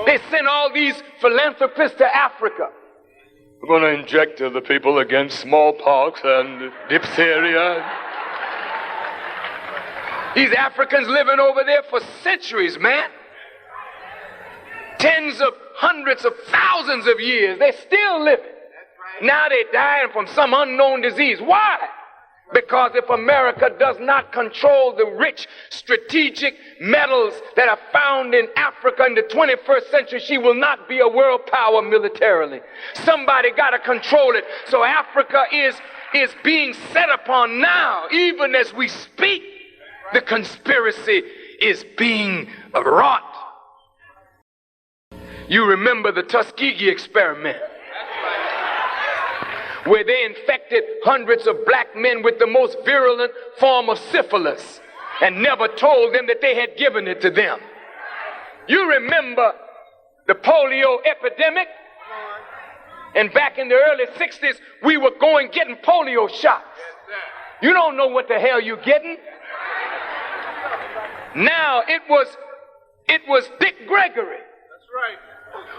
They sent all these philanthropists to Africa. We're going to inject the people against smallpox and diphtheria. These Africans living over there for centuries, man. Tens of hundreds of thousands of years. They're still living. Now they're dying from some unknown disease. Why? Because if America does not control the rich strategic metals that are found in Africa in the 21st century, she will not be a world power militarily. Somebody got to control it. So Africa is being set upon now, even as we speak. The conspiracy is being wrought. You remember the Tuskegee experiment, where they infected hundreds of black men with the most virulent form of syphilis and never told them that they had given it to them. You remember the polio epidemic? And back in the early 60s, we were getting polio shots. You don't know what the hell you're getting. Now it was Dick Gregory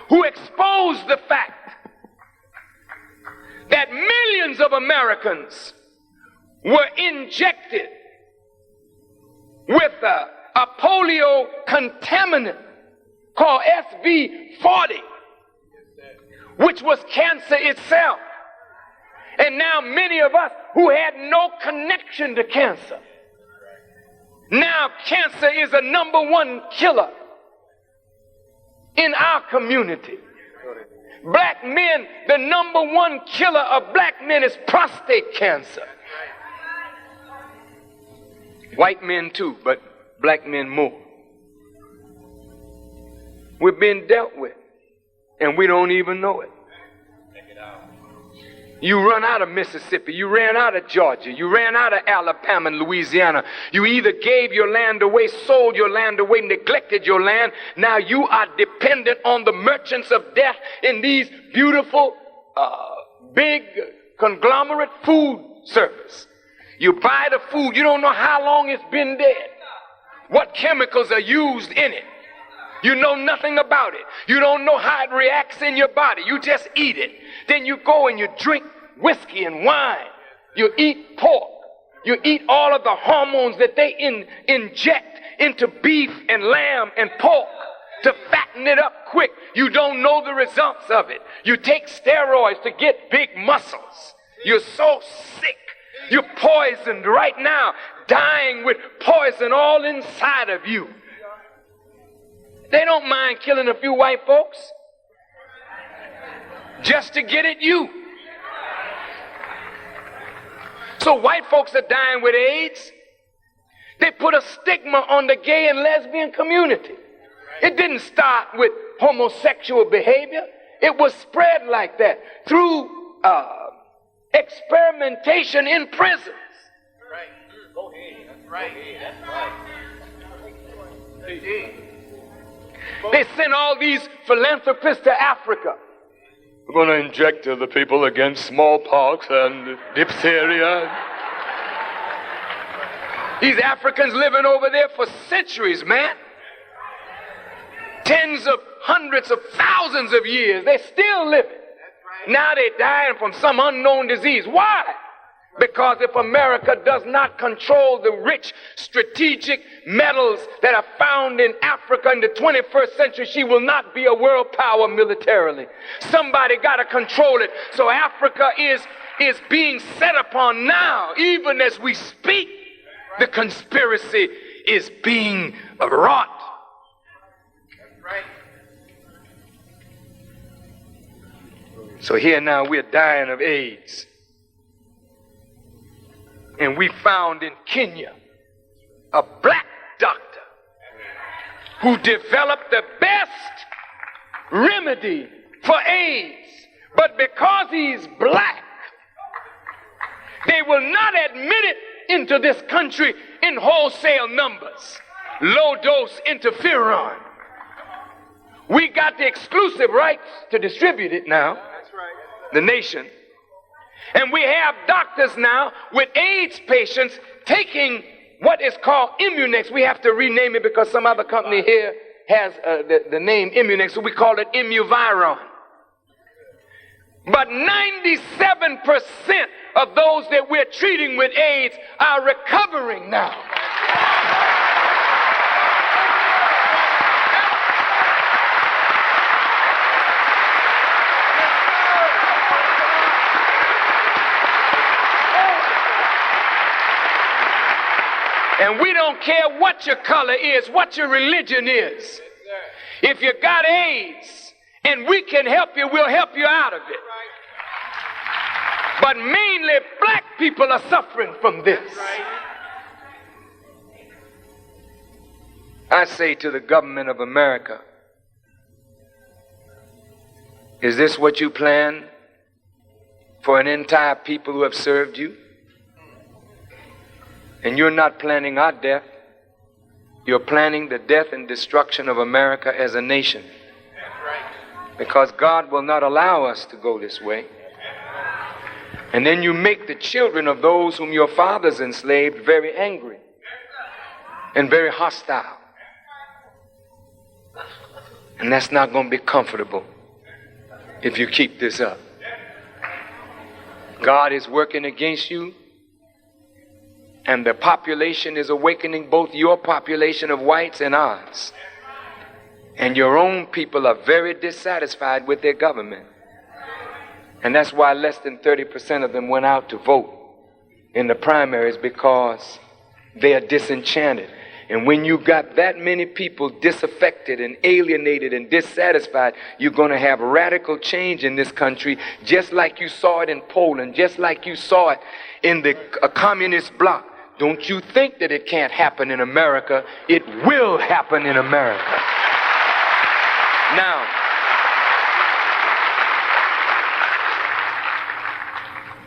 who exposed the fact that millions of Americans were injected with a polio contaminant called SV40, which was cancer itself. And now many of us who had no connection to cancer, now cancer is the #1 killer in our community. Black men, the #1 killer of black men is prostate cancer. White men too, but black men more. We're being dealt with, and we don't even know it. You run out of Mississippi, you ran out of Georgia, you ran out of Alabama and Louisiana. You either gave your land away, sold your land away, neglected your land. Now you are dependent on the merchants of death in these beautiful, big conglomerate food service. You buy the food, you don't know how long it's been dead, what chemicals are used in it. You know nothing about it. You don't know how it reacts in your body. You just eat it. Then you go and you drink whiskey and wine. You eat pork. You eat all of the hormones that they inject into beef and lamb and pork to fatten it up quick. You don't know the results of it. You take steroids to get big muscles. You're so sick. You're poisoned right now, dying with poison all inside of you. They don't mind killing a few white folks just to get at you. So white folks are dying with AIDS. They put a stigma on the gay and lesbian community. It didn't start with homosexual behavior. It was spread like that through experimentation in prisons. Right. Go ahead. That's right. That's right. They sent all these philanthropists to Africa. We're going to inject the people against smallpox and diphtheria. These Africans living over there for centuries, man. Tens of hundreds of thousands of years. They're still living. Now they're dying from some unknown disease. Why? Because if America does not control the rich strategic metals that are found in Africa in the 21st century, she will not be a world power militarily. Somebody got to control it. So Africa is being set upon now, even as we speak. The conspiracy is being wrought. So here now we're dying of AIDS. And we found in Kenya a black doctor who developed the best remedy for AIDS. But because he's black, they will not admit it into this country in wholesale numbers. Low dose interferon. We got the exclusive rights to distribute it now. The nation. And we have doctors now with AIDS patients taking what is called Immunex. We have to rename it because some other company here has the name Immunex, so we call it Immuviron. But 97% of those that we're treating with AIDS are recovering now. And we don't care what your color is, what your religion is. If you got AIDS and we can help you, we'll help you out of it. But mainly black people are suffering from this. I say to the government of America, is this what you plan for an entire people who have served you? And you're not planning our death. You're planning the death and destruction of America as a nation. Because God will not allow us to go this way. And then you make the children of those whom your fathers enslaved very angry and very hostile. And that's not going to be comfortable if you keep this up. God is working against you. And the population is awakening, both your population of whites and ours. And your own people are very dissatisfied with their government. And that's why less than 30% of them went out to vote in the primaries, because they are disenchanted. And when you got that many people disaffected and alienated and dissatisfied, you're going to have radical change in this country, just like you saw it in Poland, just like you saw it in the communist bloc. Don't you think that it can't happen in America? It will happen in America. Now,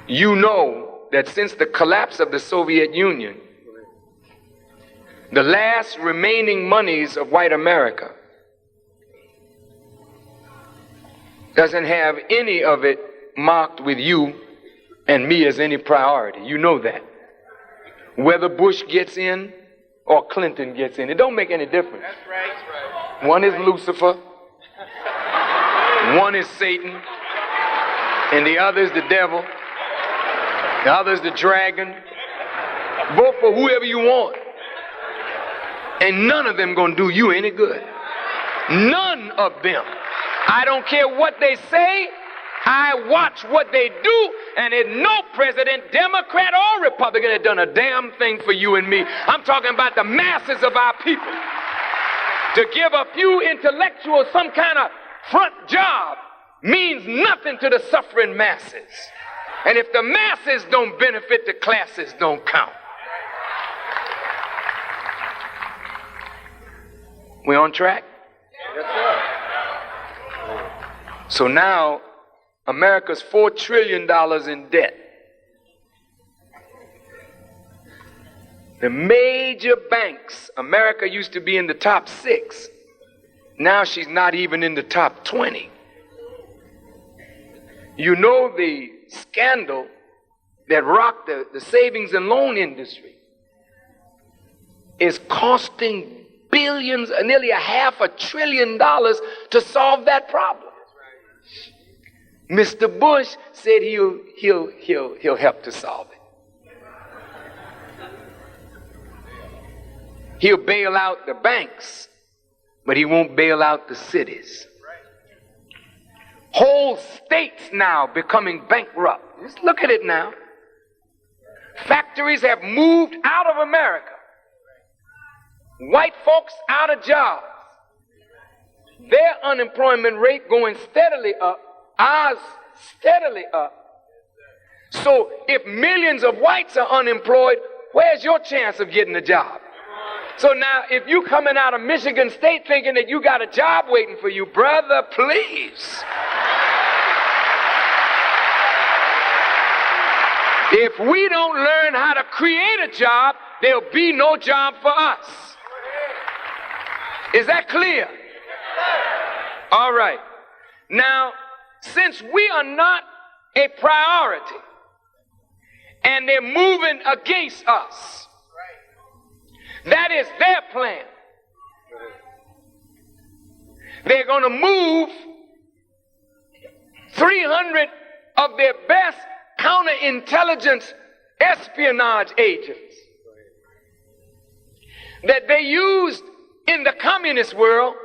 you know that since the collapse of the Soviet Union, the last remaining monies of white America doesn't have any of it marked with you and me as any priority. You know that. Whether Bush gets in or Clinton gets in, it don't make any difference. That's right. That's right. One is Lucifer, one is Satan, and the other is the devil, the other is the dragon. Vote for whoever you want. And none of them gonna do you any good. None of them. I don't care what they say. I watch what they do, and there's no president, Democrat or Republican, that done a damn thing for you and me. I'm talking about the masses of our people. To give a few intellectuals some kind of front job means nothing to the suffering masses. And if the masses don't benefit, the classes don't count. We on track? Yes, sir. So now, America's $4 trillion in debt. The major banks, America used to be in the top 6. Now she's not even in the top 20. You know the scandal that rocked the savings and loan industry is costing billions, nearly $500 billion to solve that problem. Mr. Bush said he'll help to solve it. He'll bail out the banks, but he won't bail out the cities. Whole states now becoming bankrupt. Just look at it now. Factories have moved out of America. White folks out of jobs. Their unemployment rate going steadily up. Ours steadily up. So if millions of whites are unemployed, where's your chance of getting a job? So now if you coming out of Michigan State thinking that you got a job waiting for you, brother, please. If we don't learn how to create a job, there'll be no job for us. Is that clear? All right. Now, since we are not a priority and they're moving against us, that is their plan. They're going to move 300 of their best counterintelligence espionage agents that they used in the communist world.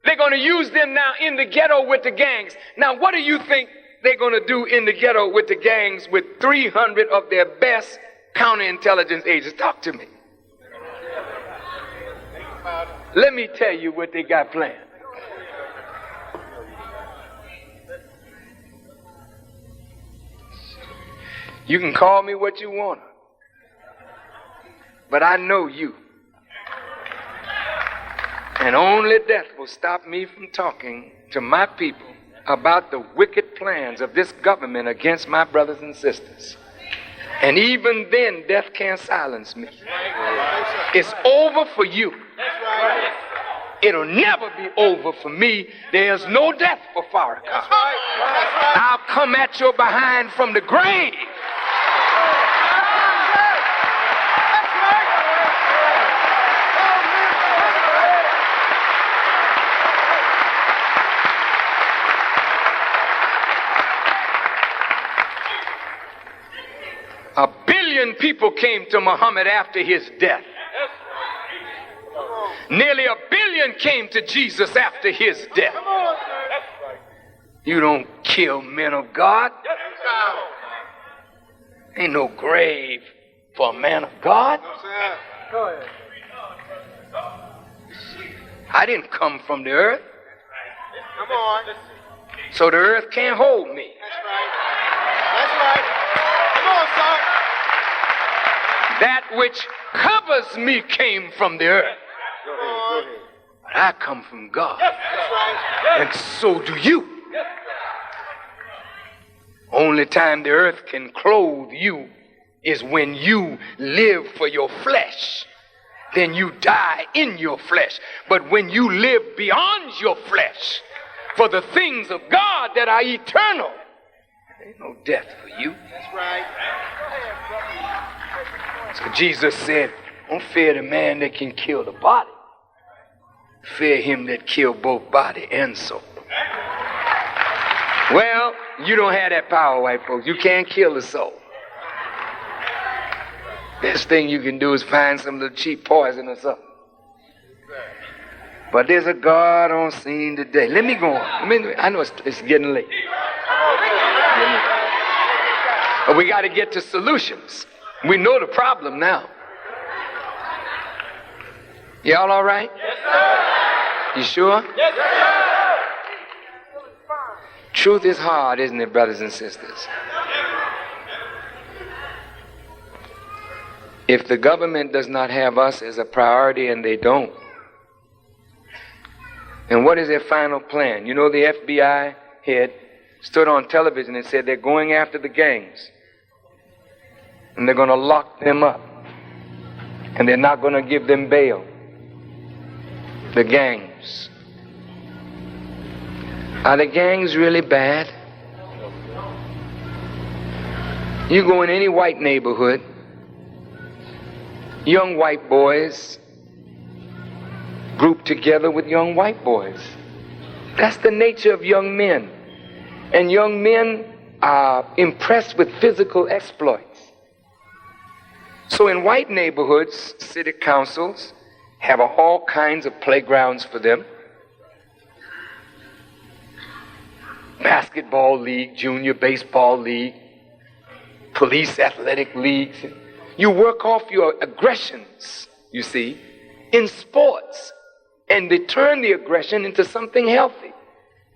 They're going to use them now in the ghetto with the gangs. Now, what do you think they're going to do in the ghetto with the gangs with 300 of their best counterintelligence agents? Talk to me. Let me tell you what they got planned. You can call me what you want, but I know you. And only death will stop me from talking to my people about the wicked plans of this government against my brothers and sisters. And even then, death can't silence me. It's over for you. It'll never be over for me. There's no death for Farrakhan. I'll come at your behind from the grave. A billion people came to Muhammad after his death. Nearly a billion came to Jesus after his death. You don't kill men of God. Ain't no grave for a man of God. I didn't come from the earth. So the earth can't hold me. That's right. Come on, son. That which covers me came from the earth. But I come from God. And so do you. Only time the earth can clothe you is when you live for your flesh. Then you die in your flesh. But when you live beyond your flesh for the things of God that are eternal, there ain't no death for you. That's right. So Jesus said, don't fear the man that can kill the body. Fear him that kill both body and soul. Well, you don't have that power, white folks. You can't kill the soul. Best thing you can do is find some little cheap poison or something. But there's a God on scene today. Let me go on. I know it's getting late. But we got to get to solutions. We know the problem now. Y'all all right? Yes, sir. You sure? Yes, sir. Truth is hard, isn't it, brothers and sisters? If the government does not have us as a priority, and they don't, and what is their final plan? You know, the FBI head stood on television and said they're going after the gangs. And they're going to lock them up. And they're not going to give them bail. The gangs. Are the gangs really bad? You go in any white neighborhood, young white boys group together with young white boys. That's the nature of young men. And young men are impressed with physical exploits. So in white neighborhoods, city councils have all kinds of playgrounds for them. Basketball league, junior baseball league, police athletic leagues. You work off your aggressions, you see, in sports, and they turn the aggression into something healthy.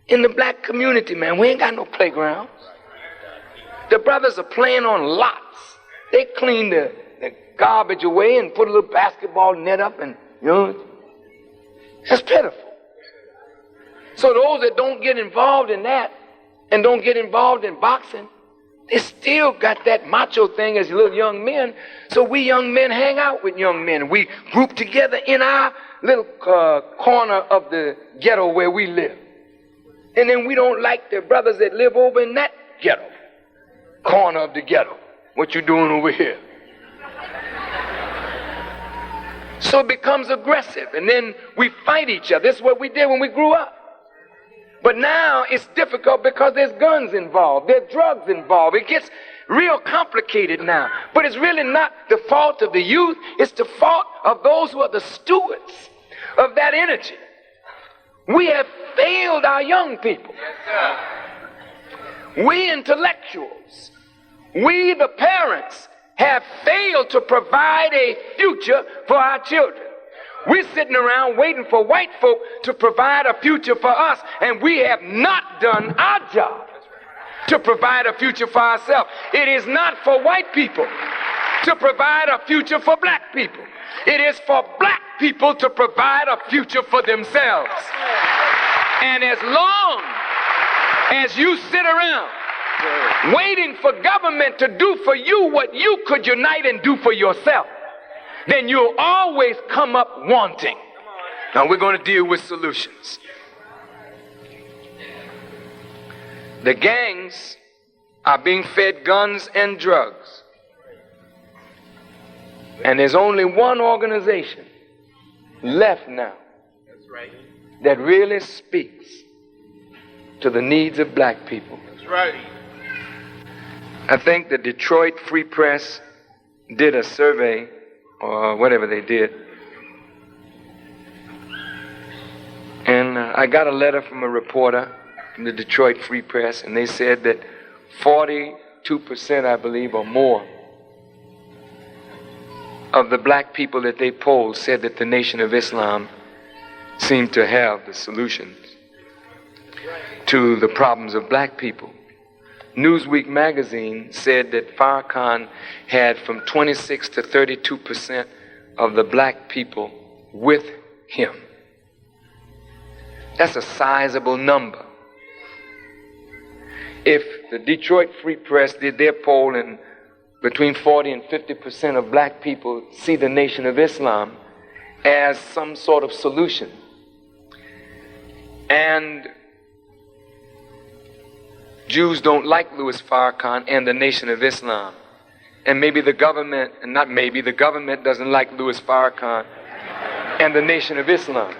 In the black community, man, we ain't got no playgrounds. The brothers are playing on lots. They clean the garbage away and put a little basketball net up, and you know, that's pitiful. So those that don't get involved in that and don't get involved in boxing, they still got that macho thing as little young men. So we young men hang out with young men. We group together in our little corner of the ghetto where we live. And then we don't like the brothers that live over in that ghetto, corner of the ghetto. What you doing over here? So it becomes aggressive, and then we fight each other. This is what we did when we grew up. But now it's difficult because there's guns involved, there's drugs involved. It gets real complicated now. But it's really not the fault of the youth, it's the fault of those who are the stewards of that energy. We have failed our young people. We intellectuals, we the parents, have failed to provide a future for our children. We're sitting around waiting for white folk to provide a future for us, and we have not done our job to provide a future for ourselves. It is not for white people to provide a future for black people. It is for black people to provide a future for themselves. And as long as you sit around waiting for government to do for you what you could unite and do for yourself, then you'll always come up wanting. Now we're going to deal with solutions. The gangs are being fed guns and drugs. And there's only one organization left now that really speaks to the needs of black people. That's right. I think the Detroit Free Press did a survey, or whatever they did. And I got a letter from a reporter from the Detroit Free Press, and they said that 42%, I believe, or more, of the black people that they polled said that the Nation of Islam seemed to have the solutions to the problems of black people. Newsweek magazine said that Farrakhan had from 26 to 32% of the black people with him. That's a sizable number. If the Detroit Free Press did their poll and between 40 and 50% of black people see the Nation of Islam as some sort of solution, and Jews don't like Louis Farrakhan and the Nation of Islam, and maybe the government, and not maybe, the government doesn't like Louis Farrakhan and the Nation of Islam.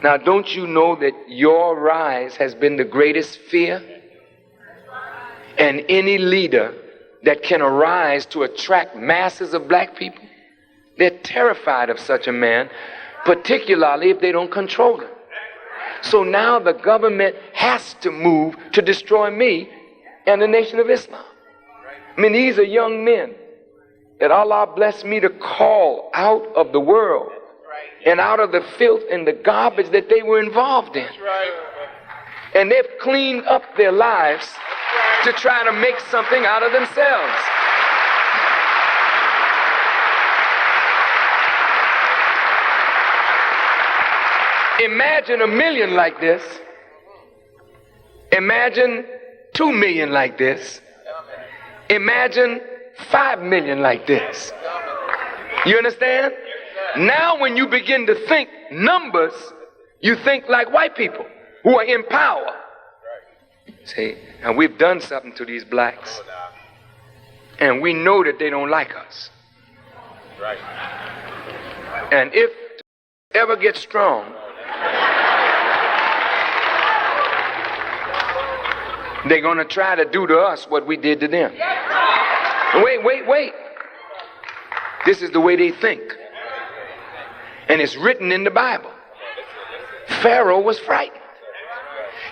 Now, don't you know that your rise has been the greatest fear? And any leader that can arise to attract masses of black people, they're terrified of such a man, particularly if they don't control him. So now the government has to move to destroy me and the Nation of Islam. I mean, these are young men that Allah blessed me to call out of the world and out of the filth and the garbage that they were involved in. And they've cleaned up their lives to try to make something out of themselves. Imagine 1 million like this. Imagine 2 million like this. Imagine 5 million like this. You understand? Now when you begin to think numbers, you think like white people who are in power. See, and we've done something to these blacks, and we know that they don't like us. And if ever get strong, they're going to try to do to us what we did to them. Wait. This is the way they think. And it's written in the Bible. Pharaoh was frightened.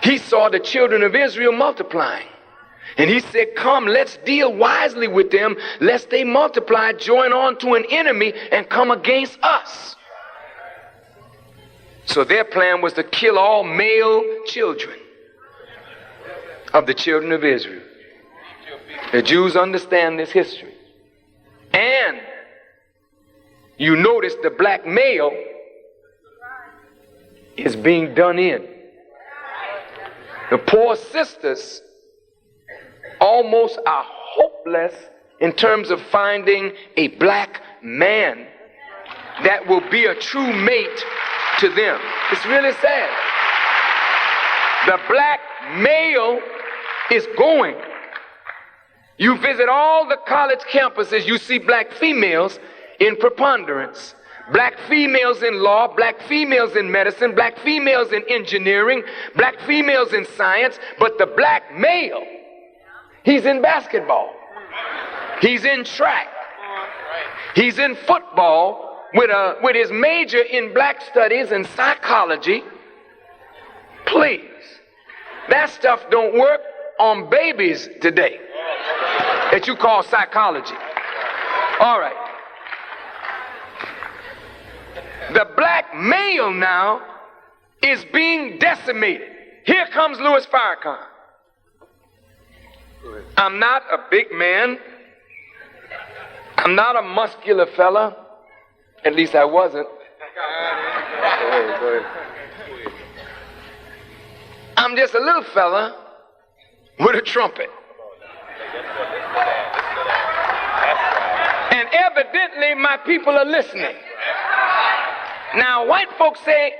He saw the children of Israel multiplying. And he said, come, let's deal wisely with them, lest they multiply, join on to an enemy, and come against us. So their plan was to kill all male children of the children of Israel. The Jews understand this history. And you notice the black male is being done in. The poor sisters almost are hopeless in terms of finding a black man that will be a true mate to them. It's really sad. The black male is going. You visit all the college campuses, you see black females in preponderance. black females in law, black females in medicine, black females in engineering, black females in science, but the black male, he's in basketball, he's in track, he's in football with his major in black studies and psychology. Please, that stuff don't work on babies today that you call psychology. All right. The black male now is being decimated. Here comes Louis Farrakhan. I'm not a big man. I'm not a muscular fella. At least I wasn't. I'm just a little fella with a trumpet. And evidently my people are listening. Now white folks say,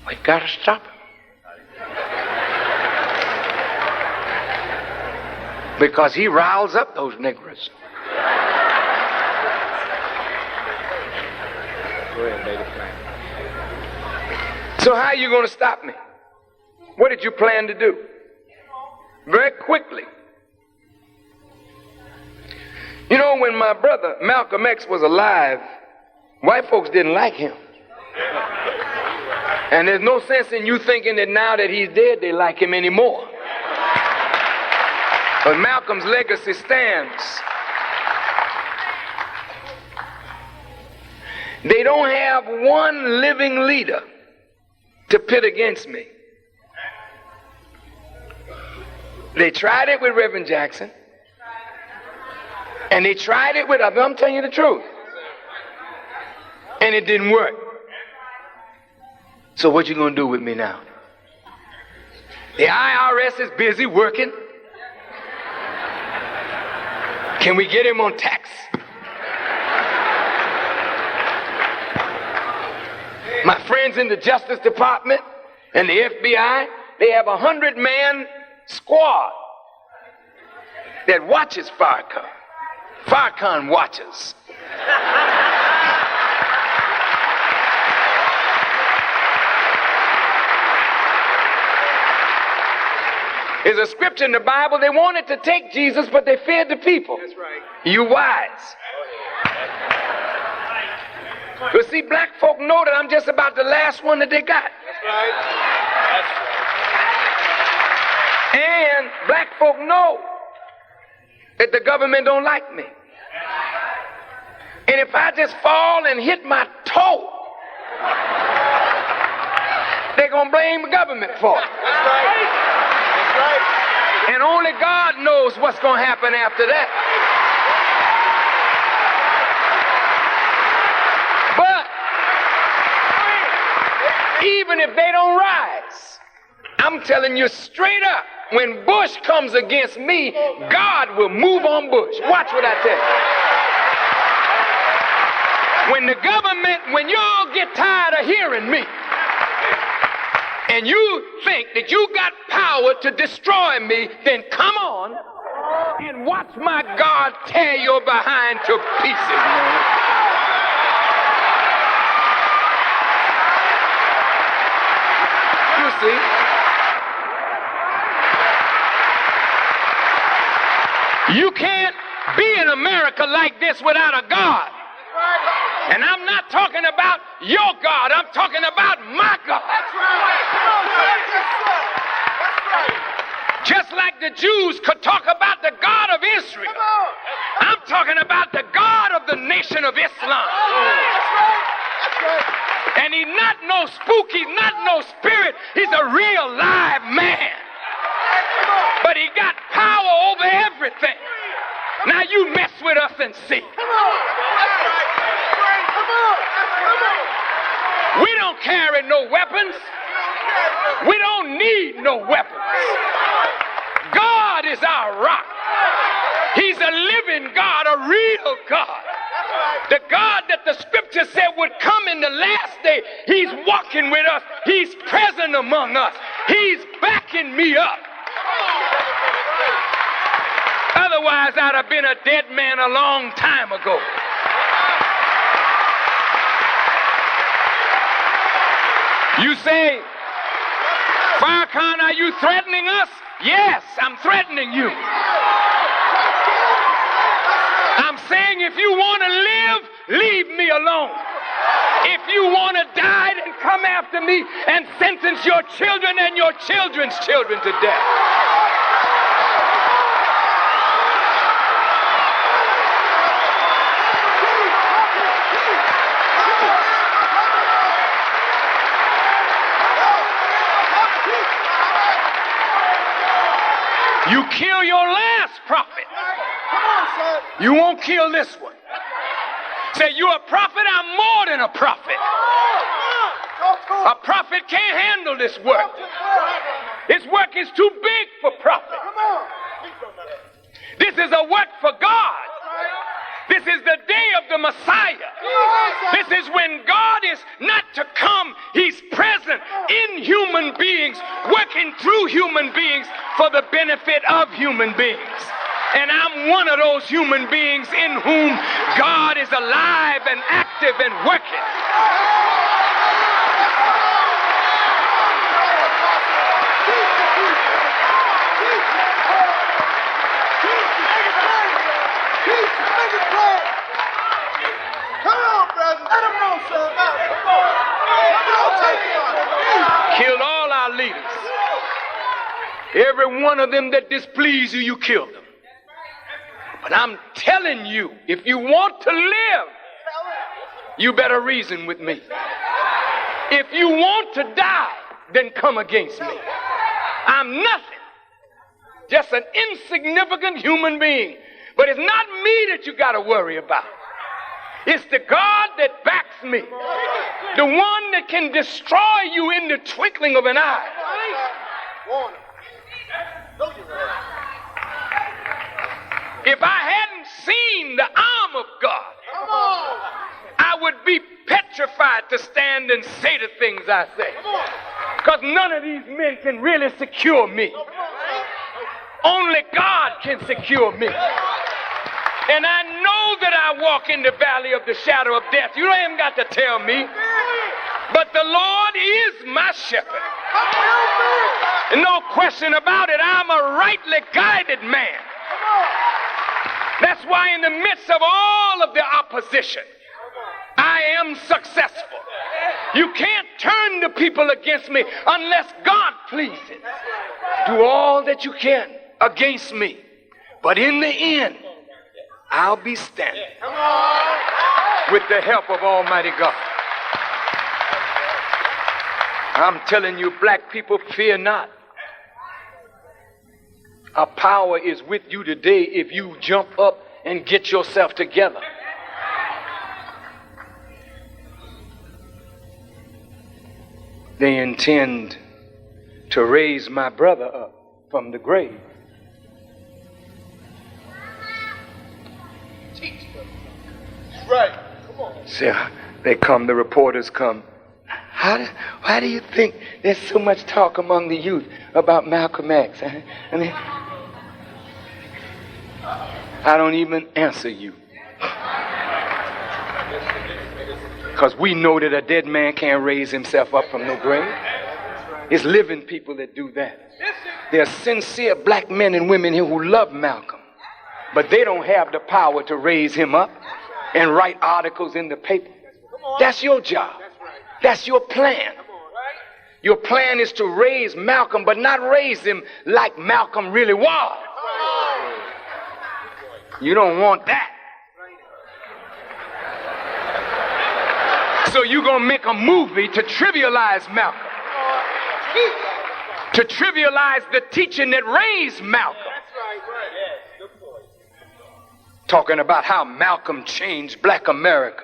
we gotta stop him. Because he riles up those niggers. So how are you going to stop me? What did you plan to do? Very quickly. You know, when my brother Malcolm X was alive, white folks didn't like him. And there's no sense in you thinking that now that he's dead, they like him anymore. But Malcolm's legacy stands. They don't have one living leader to pit against me. They tried it with Reverend Jackson. And they tried it with others. I'm telling you the truth. And it didn't work. So what you gonna do with me now? The IRS is busy working. Can we get him on tax? My friends in the Justice Department and the FBI, they have a 100-man squad that watches Farrakhan. Farrakhan watches. There's a scripture in the Bible, they wanted to take Jesus, but they feared the people. That's right. You wise. But see, black folk know that I'm just about the last one that they got. That's right. That's right. And black folk know that the government don't like me. And if I just fall and hit my toe, they're going to blame the government for it. That's right. That's right. And only God knows what's going to happen after that. But even if they don't rise, I'm telling you straight up, when Bush comes against me, God will move on Bush. Watch what I tell you. When the government, when y'all get tired of hearing me, and you think that you got power to destroy me, then come on and watch my God tear your behind to pieces, man. You see? You can't be in America like this without a God. And I'm not talking about your God. I'm talking about my God. That's right. Just like the Jews could talk about the God of Israel, I'm talking about the God of the nation of Islam. And he's not no spook, he's not no spirit, he's a real live man. But he got power over everything. Now you mess with us and see. We don't carry no weapons. We don't need no weapons. God is our rock. He's a living God, a real God. The God that the scripture said would come in the last day. He's walking with us. He's present among us. He's backing me up. Otherwise, I'd have been a dead man a long time ago. You say, Farrakhan, are you threatening us? Yes, I'm threatening you. I'm saying if you want to live, leave me alone. If you want to die, then come after me and sentence your children and your children's children to death. You kill your last prophet. You won't kill this one. Say, you're a prophet, I'm more than a prophet. A prophet can't handle this work. This work is too big for prophet. This is a work for God. This is the day of the Messiah. This is when God is not to come. He's present in human beings, working through human beings for the benefit of human beings. And I'm one of those human beings in whom God is alive and active and working. Killed all our leaders. Every one of them that displease you, you killed them. But I'm telling you, if you want to live, you better reason with me. If you want to die, then come against me. I'm nothing. Just an insignificant human being. But it's not me that you got to worry about. It's the God that backs me. The one that can destroy you in the twinkling of an eye. If I hadn't seen the arm of God, I would be petrified to stand and say the things I say. Because none of these men can really secure me. Only God can secure me. And I know that I walk in the valley of the shadow of death. You ain't got to tell me. But the Lord is my shepherd. And no question about it, I'm a rightly guided man. That's why in the midst of all of the opposition, I am successful. You can't turn the people against me unless God pleases. Do all that you can against me. But in the end, I'll be standing with the help of Almighty God. I'm telling you, black people, fear not. Our power is with you today if you jump up and get yourself together. They intend to raise my brother up from the grave. Right. Come on. See, they come, the reporters come. Why do you think there's so much talk among the youth about Malcolm X? I mean, I don't even answer you. Because we know that a dead man can't raise himself up from no grave. It's living people that do that. There are sincere black men and women here who love Malcolm, but they don't have the power to raise him up and write articles in the paper. That's your job. That's your plan. Your plan is to raise Malcolm, but not raise him like Malcolm really was. You don't want that. So you're going to make a movie to trivialize Malcolm. To trivialize the teaching that raised Malcolm. Talking about how Malcolm changed black America.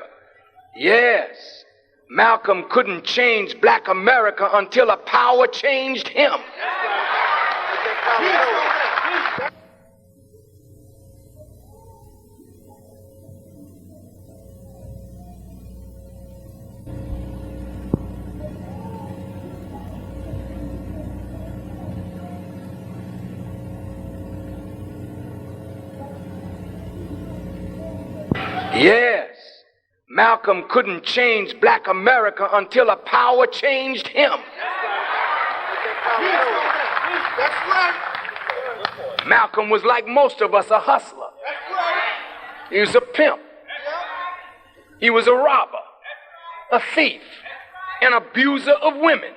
Yes, Malcolm couldn't change black America until a power changed him. Yes, Malcolm couldn't change black America until a power changed him. That's right. Malcolm was like most of us, a hustler. He was a pimp. He was a robber, a thief, an abuser of women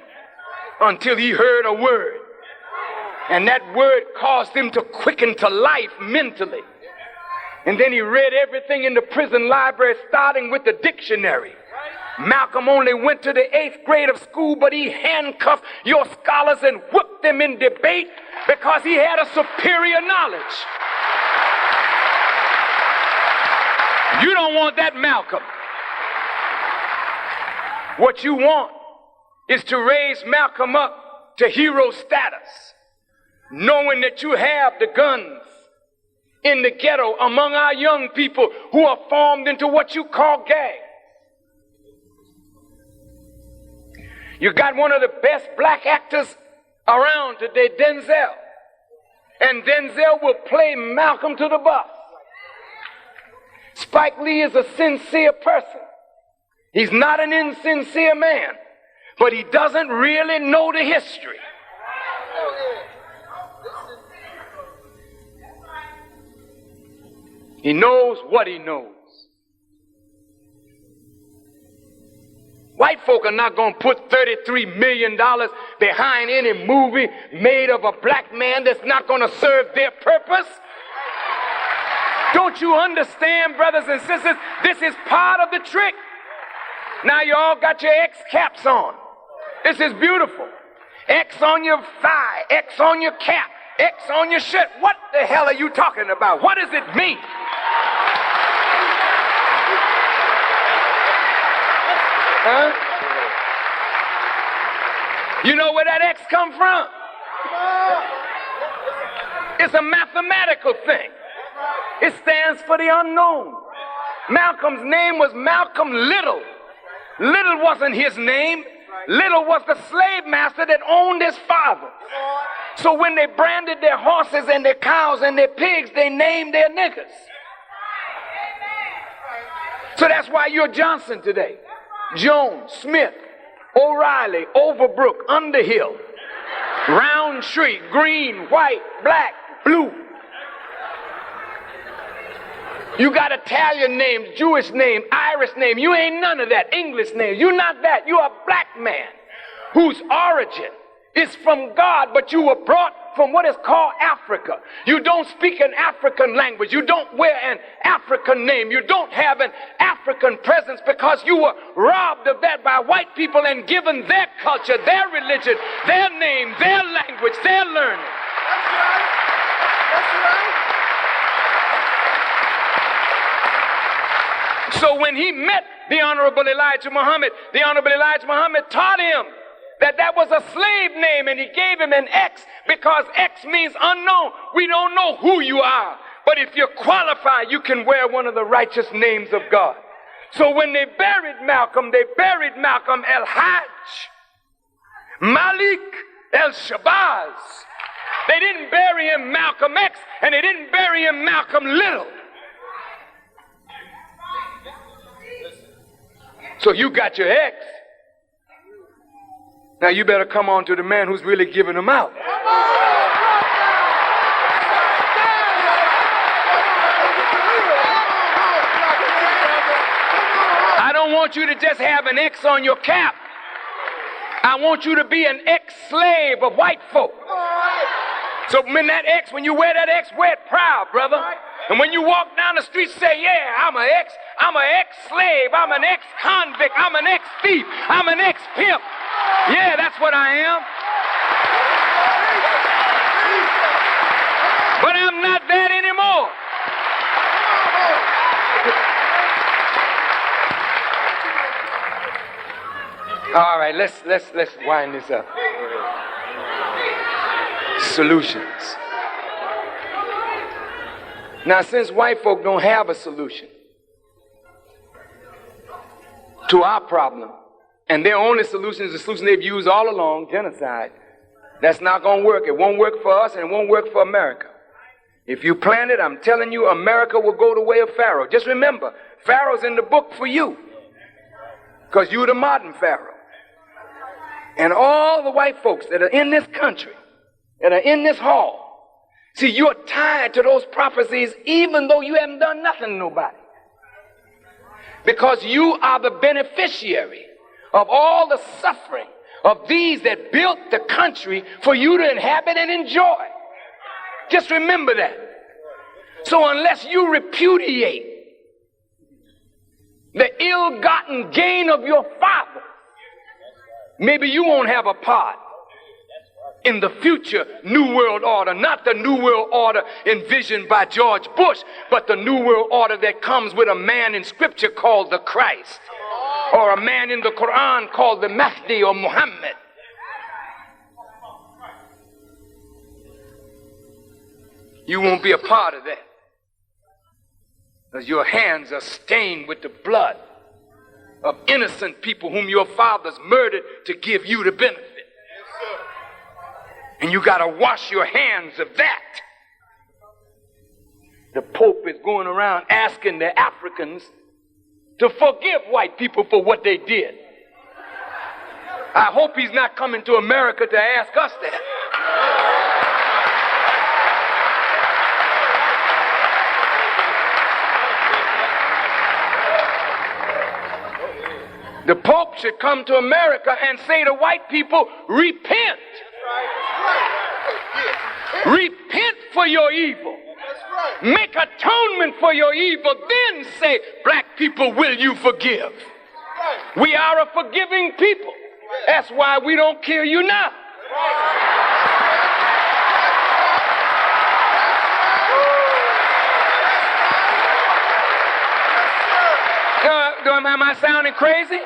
until he heard a word. And that word caused him to quicken to life mentally. And then he read everything in the prison library, starting with the dictionary. Malcolm only went to the 8th grade of school, but he handcuffed your scholars and whipped them in debate because he had a superior knowledge. You don't want that, Malcolm. What you want is to raise Malcolm up to hero status, knowing that you have the guns in the ghetto among our young people who are formed into what you call gangs. You got one of the best black actors around today, Denzel. And Denzel will play Malcolm to the bus. Spike Lee is a sincere person. He's not an insincere man, but he doesn't really know the history. He knows what he knows. White folk are not going to put $33 million behind any movie made of a black man that's not going to serve their purpose. Don't you understand, brothers and sisters? This is part of the trick. Now you all got your X caps on. This is beautiful. X on your thigh, X on your cap, X on your shirt. What the hell are you talking about? What does it mean? Huh? You know where that X come from? It's a mathematical thing. It stands for the unknown. Malcolm's name was Malcolm Little. Little wasn't his name. Little was the slave master that owned his father. So when they branded their horses and their cows and their pigs, they named their niggas. So that's why you're Johnson today. Jones, Smith, O'Reilly, Overbrook, Underhill, Roundtree, green, white, black, blue. You got Italian names, Jewish name, Irish name. You ain't none of that. English name. You're not that. You're a black man whose origin is from God, but you were brought from what is called Africa. You don't speak an African language. You don't wear an African name. You don't have an African presence because you were robbed of that by white people and given their culture, their religion, their name, their language, their learning. That's right. That's right. So when he met the Honorable Elijah Muhammad taught him that was a slave name, and he gave him an X because X means unknown. We don't know who you are, but if you're qualified, you can wear one of the righteous names of God. So when they buried Malcolm El-Hajj, Malik El-Shabazz. They didn't bury him Malcolm X, and they didn't bury him Malcolm Little. So you got your X. Now you better come on to the man who's really giving them out. I don't want you to just have an X on your cap. I want you to be an ex-slave of white folk. So when you wear that X, wear it proud, brother. And when you walk down the street, say, yeah, I'm an ex-slave, I'm an ex-convict, I'm an ex-thief, I'm an ex-pimp. Yeah, that's what I am. But I'm not that anymore. All right, let's wind this up. Solutions. Now, since white folk don't have a solution to our problem, and their only solution is the solution they've used all along, genocide, that's not going to work. It won't work for us, and it won't work for America. If you plan it, I'm telling you, America will go the way of Pharaoh. Just remember, Pharaoh's in the book for you. Because you're the modern Pharaoh. And all the white folks that are in this country, that are in this hall, see, you're tied to those prophecies even though you haven't done nothing to nobody. Because you are the beneficiary of all the suffering of these that built the country for you to inhabit and enjoy. Just remember that. So unless you repudiate the ill-gotten gain of your father, maybe you won't have a part in the future New World Order. Not the New World Order envisioned by George Bush, but the New World Order that comes with a man in Scripture called the Christ, or a man in the Quran called the Mahdi or Muhammad. You won't be a part of that, because your hands are stained with the blood of innocent people whom your fathers murdered to give you the benefit. And you got to wash your hands of that. The Pope is going around asking the Africans to forgive white people for what they did. I hope he's not coming to America to ask us that. The Pope should come to America and say to white people, repent. Repent for your evil. Make atonement for your evil. Then say, black people, will you forgive? We are a forgiving people. That's why we don't kill you now. Am I sounding crazy?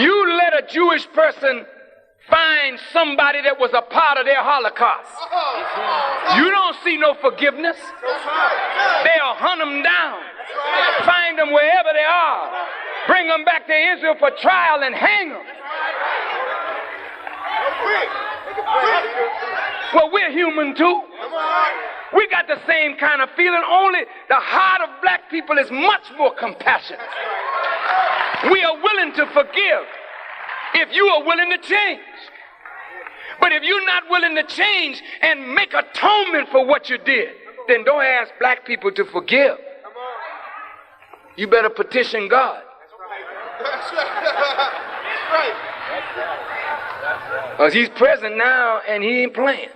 You let a Jewish person find somebody that was a part of their Holocaust. You don't see no forgiveness. They'll hunt them down, find them wherever they are, bring them back to Israel for trial and hang them. Well, we're human too. We got the same kind of feeling, only the heart of black people is much more compassionate. We are willing to forgive if you are willing to change. But if you're not willing to change and make atonement for what you did, then don't ask black people to forgive. You better petition God. Because he's present now and he ain't playing.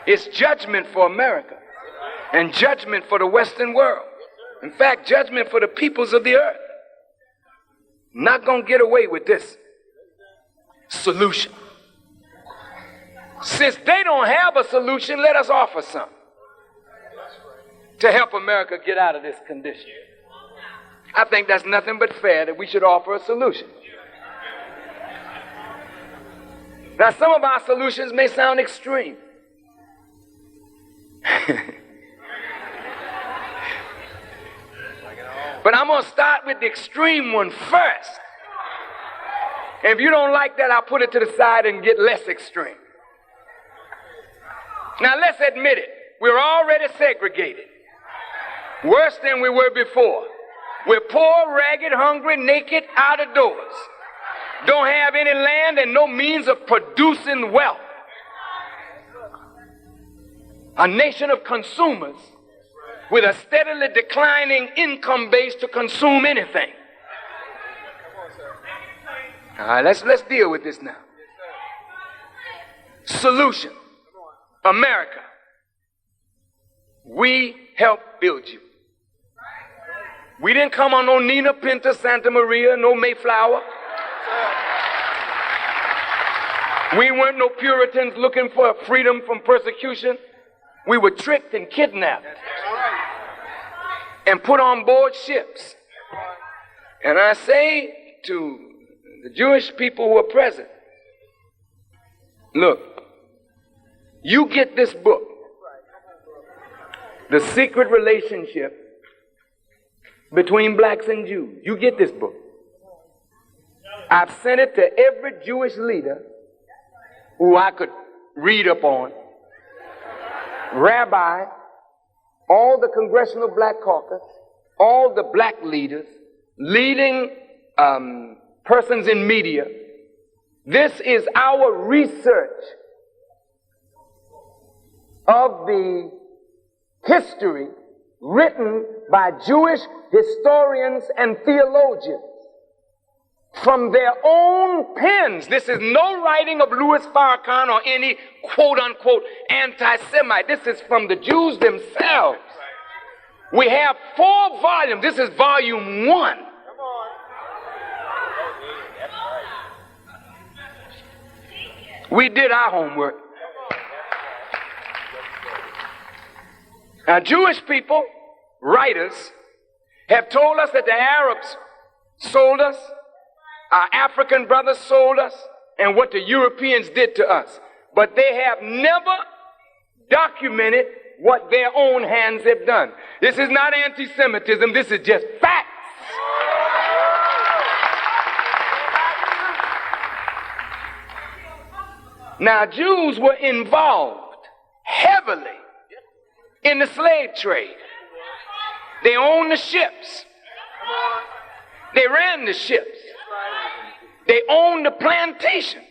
It's judgment for America and judgment for the Western world. In fact, judgment for the peoples of the earth. Not going to get away with this solution. Since they don't have a solution, let us offer some to help America get out of this condition. I think that's nothing but fair that we should offer a solution. Now, some of our solutions may sound extreme. But I'm going to start with the extreme one first. And if you don't like that, I'll put it to the side and get less extreme. Now, let's admit it. We're already segregated. Worse than we were before. We're poor, ragged, hungry, naked, out of doors. Don't have any land and no means of producing wealth. A nation of consumers with a steadily declining income base to consume anything. All right, let's deal with this now. Solution. America. We help build you. We didn't come on no Nina Pinta, Santa Maria, no Mayflower. We weren't no Puritans looking for freedom from persecution. We were tricked and kidnapped and put on board ships. And I say to the Jewish people who are present, look, you get this book, The Secret Relationship Between Blacks and Jews. You get this book. I've sent it to every Jewish leader who I could read up on, rabbi, all the Congressional Black Caucus, all the black leaders, leading persons in media. This is our research of the history written by Jewish historians and theologians from their own pens. This is no writing of Louis Farrakhan or any quote-unquote anti-Semite. This is from the Jews themselves. We have 4 volumes. This is volume 1. We did our homework. Now, Jewish people, writers, have told us that the Arabs sold us, our African brothers sold us, and what the Europeans did to us. But they have never documented what their own hands have done. This is not anti-Semitism. This is just facts. Now, Jews were involved heavily in the slave trade. They owned the ships. They ran the ships. They owned the plantations.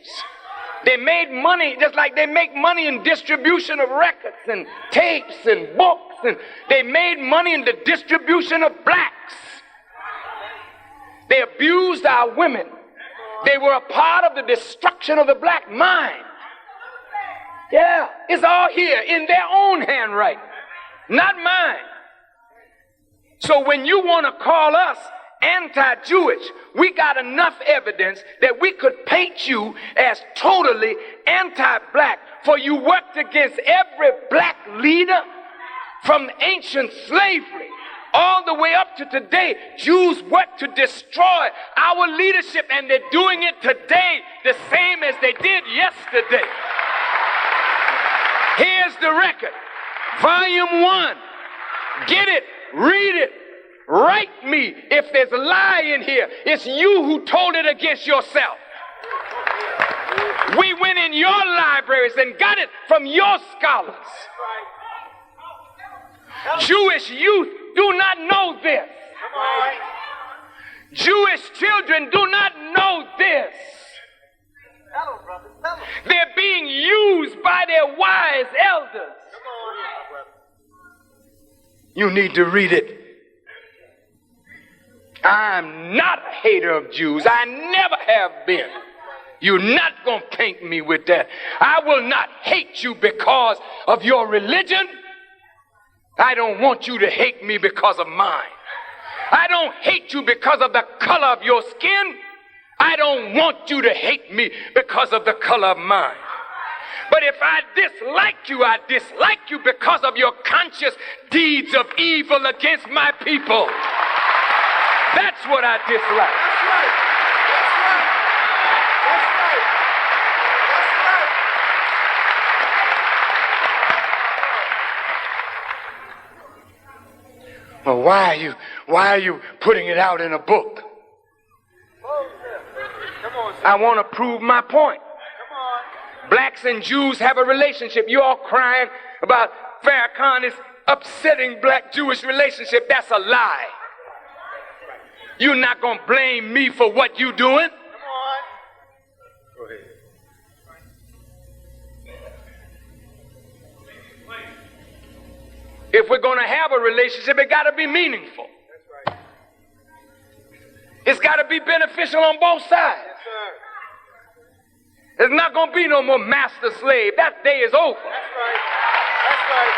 They made money just like they make money in distribution of records and tapes and books, and they made money in the distribution of blacks. They abused our women. They were a part of the destruction of the black mind. Yeah, it's all here in their own handwriting, not mine. So when you want to call us anti-Jewish, we got enough evidence that we could paint you as totally anti-black, for you worked against every black leader from ancient slavery all the way up to today. Jews work to destroy our leadership, and they're doing it today the same as they did yesterday. Here's the record. Volume 1. Get it. Read it. Write me if there's a lie in here. It's you who told it against yourself. We went in your libraries and got it from your scholars. Jewish youth do not know this. Jewish children do not know this. They're being used by their wise elders. You need to read it. I'm not a hater of Jews. I never have been. You're not going to paint me with that. I will not hate you because of your religion. I don't want you to hate me because of mine. I don't hate you because of the color of your skin. I don't want you to hate me because of the color of mine. But if I dislike you because of your conscious deeds of evil against my people. That's what I dislike. That's right. Well, why are you putting it out in a book? I want to prove my point. Blacks and Jews have a relationship. You all crying about Farrakhan is upsetting black-Jewish relationship. That's a lie. You're not going to blame me for what you're doing. Go ahead. If we're going to have a relationship, it got to be meaningful. That's right. It's got to be beneficial on both sides. Yes, sir. There's not going to be no more master-slave. That day is over. That's right. That's right.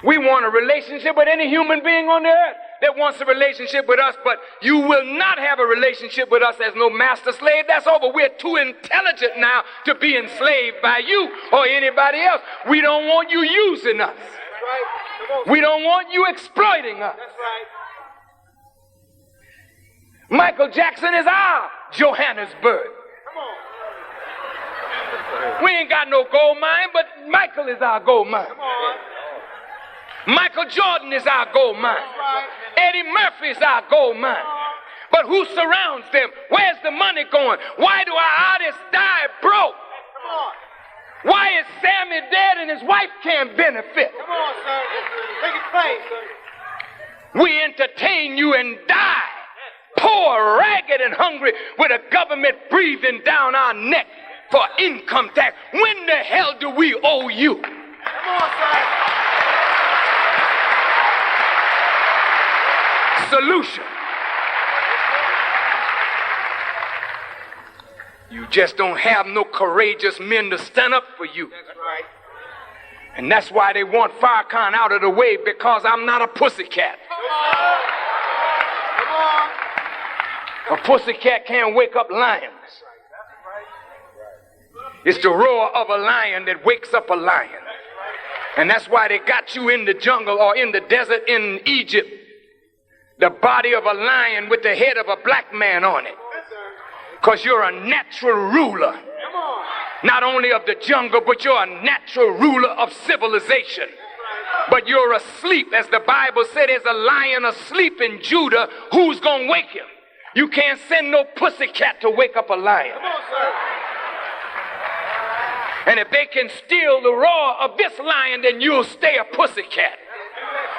We want a relationship with any human being on the earth that wants a relationship with us, but you will not have a relationship with us as no master-slave. That's over. We're too intelligent now to be enslaved by you or anybody else. We don't want you using us. That's right. We don't want you exploiting us. That's right. Michael Jackson is our Johannesburg. Come on. We ain't got no gold mine, but Michael is our gold mine. Come on. Michael Jordan is our gold mine. Right. Eddie Murphy is our gold mine. But who surrounds them? Where's the money going? Why do our artists die broke? Come on. Why is Sammy dead and his wife can't benefit? Come on, sir. Make it plain, sir. We entertain you and die, poor, ragged, and hungry, with a government breathing down our neck for income tax. When the hell do we owe you? Come on, sir. Solution. You just don't have no courageous men to stand up for you. That's right. And that's why they want Farrakhan out of the way, because I'm not a pussycat. Come on. A pussycat can't wake up lions. It's the roar of a lion that wakes up a lion. And that's why they got you in the jungle or in the desert in Egypt. The body of a lion with the head of a black man on it. Because you're a natural ruler. Not only of the jungle, but you're a natural ruler of civilization. But you're asleep, as the Bible said, there's a lion asleep in Judah. Who's going to wake him? You can't send no pussycat to wake up a lion. And if they can steal the roar of this lion, then you'll stay a pussycat.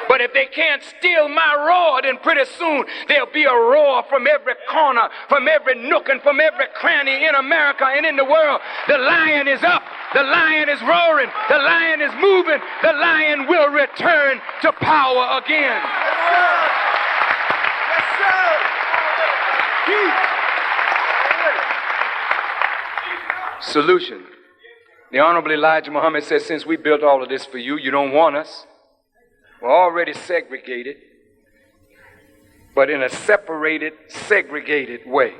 But if they can't steal my roar, then pretty soon there'll be a roar from every corner, from every nook, and from every cranny in America and in the world. The lion is up. The lion is roaring. The lion is moving. The lion will return to power again. Yes, sir. Solution. The Honorable Elijah Muhammad says, since we built all of this for you, you don't want us. We're already segregated, but in a separated, segregated way.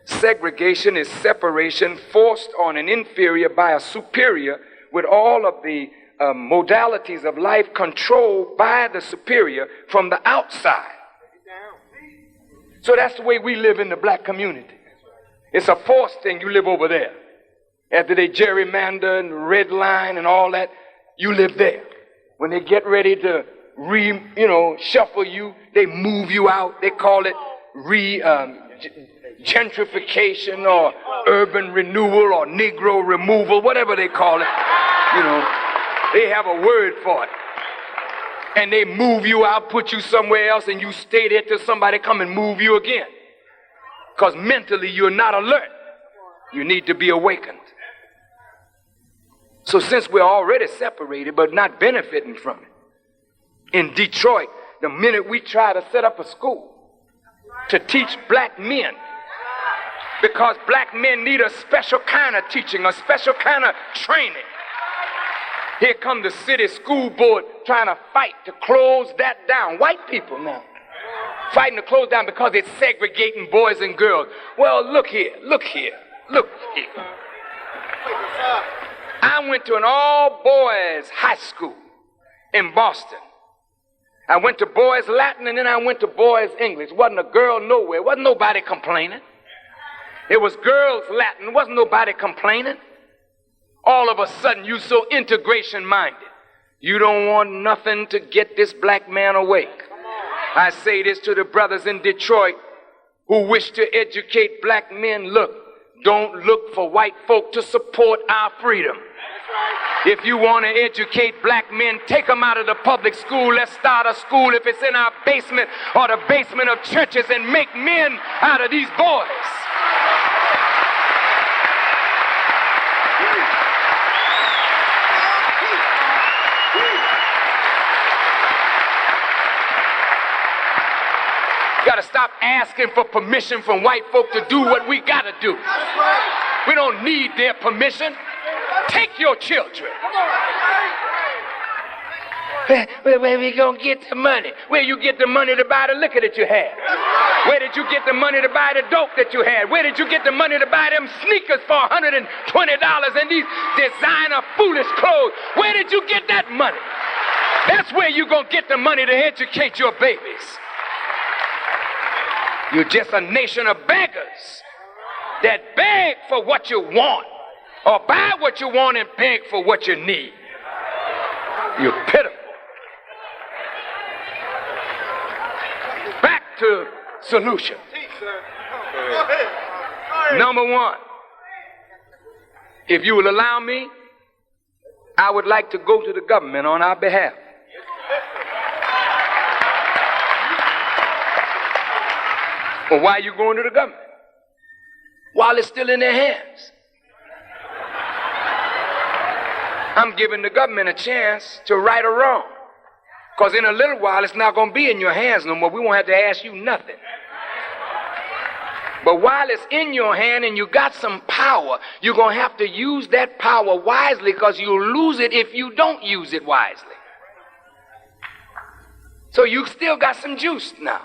Segregation is separation forced on an inferior by a superior, with all of the modalities of life controlled by the superior from the outside. So that's the way we live in the black community. It's a forced thing. You live over there. After they gerrymander and redline and all that, you live there. When they get ready to shuffle you, they move you out. They call it gentrification or urban renewal or Negro removal, whatever they call it. They have a word for it. And they move you out, put you somewhere else, and you stay there till somebody come and move you again. Because mentally you're not alert. You need to be awakened. So since we're already separated but not benefiting from it, in Detroit, the minute we try to set up a school to teach black men, because black men need a special kind of teaching, a special kind of training. Here come the city school board trying to fight to close that down. White people now fighting to close down because it's segregating boys and girls. Well, look here. I went to an all-boys high school in Boston. I went to boys Latin, and then I went to boys English. Wasn't a girl nowhere. Wasn't nobody complaining. It was girls Latin. Wasn't nobody complaining. All of a sudden, you so integration-minded. You don't want nothing to get this black man awake. I say this to the brothers in Detroit who wish to educate black men. Look, don't look for white folk to support our freedom. If you want to educate black men, take them out of the public school. Let's start a school, if it's in our basement or the basement of churches, and make men out of these boys. You got to stop asking for permission from white folk to do what we got to do. We don't need their permission. Take your children. Where we gonna get the money? Where you get the money to buy the liquor that you had? Where did you get the money to buy the dope that you had? Where did you get the money to buy them sneakers for $120 and these designer foolish clothes? Where did you get that money? That's where you gonna get the money to educate your babies. You're just a nation of beggars that beg for what you want, or buy what you want and beg for what you need. You're pitiful. Back to solution. Number one, if you will allow me, I would like to go to the government on our behalf. Well, why are you going to the government? While it's still in their hands. I'm giving the government a chance to right or wrong. Because in a little while, it's not going to be in your hands no more. We won't have to ask you nothing. But while it's in your hand and you got some power, you're going to have to use that power wisely, because you'll lose it if you don't use it wisely. So you still got some juice now.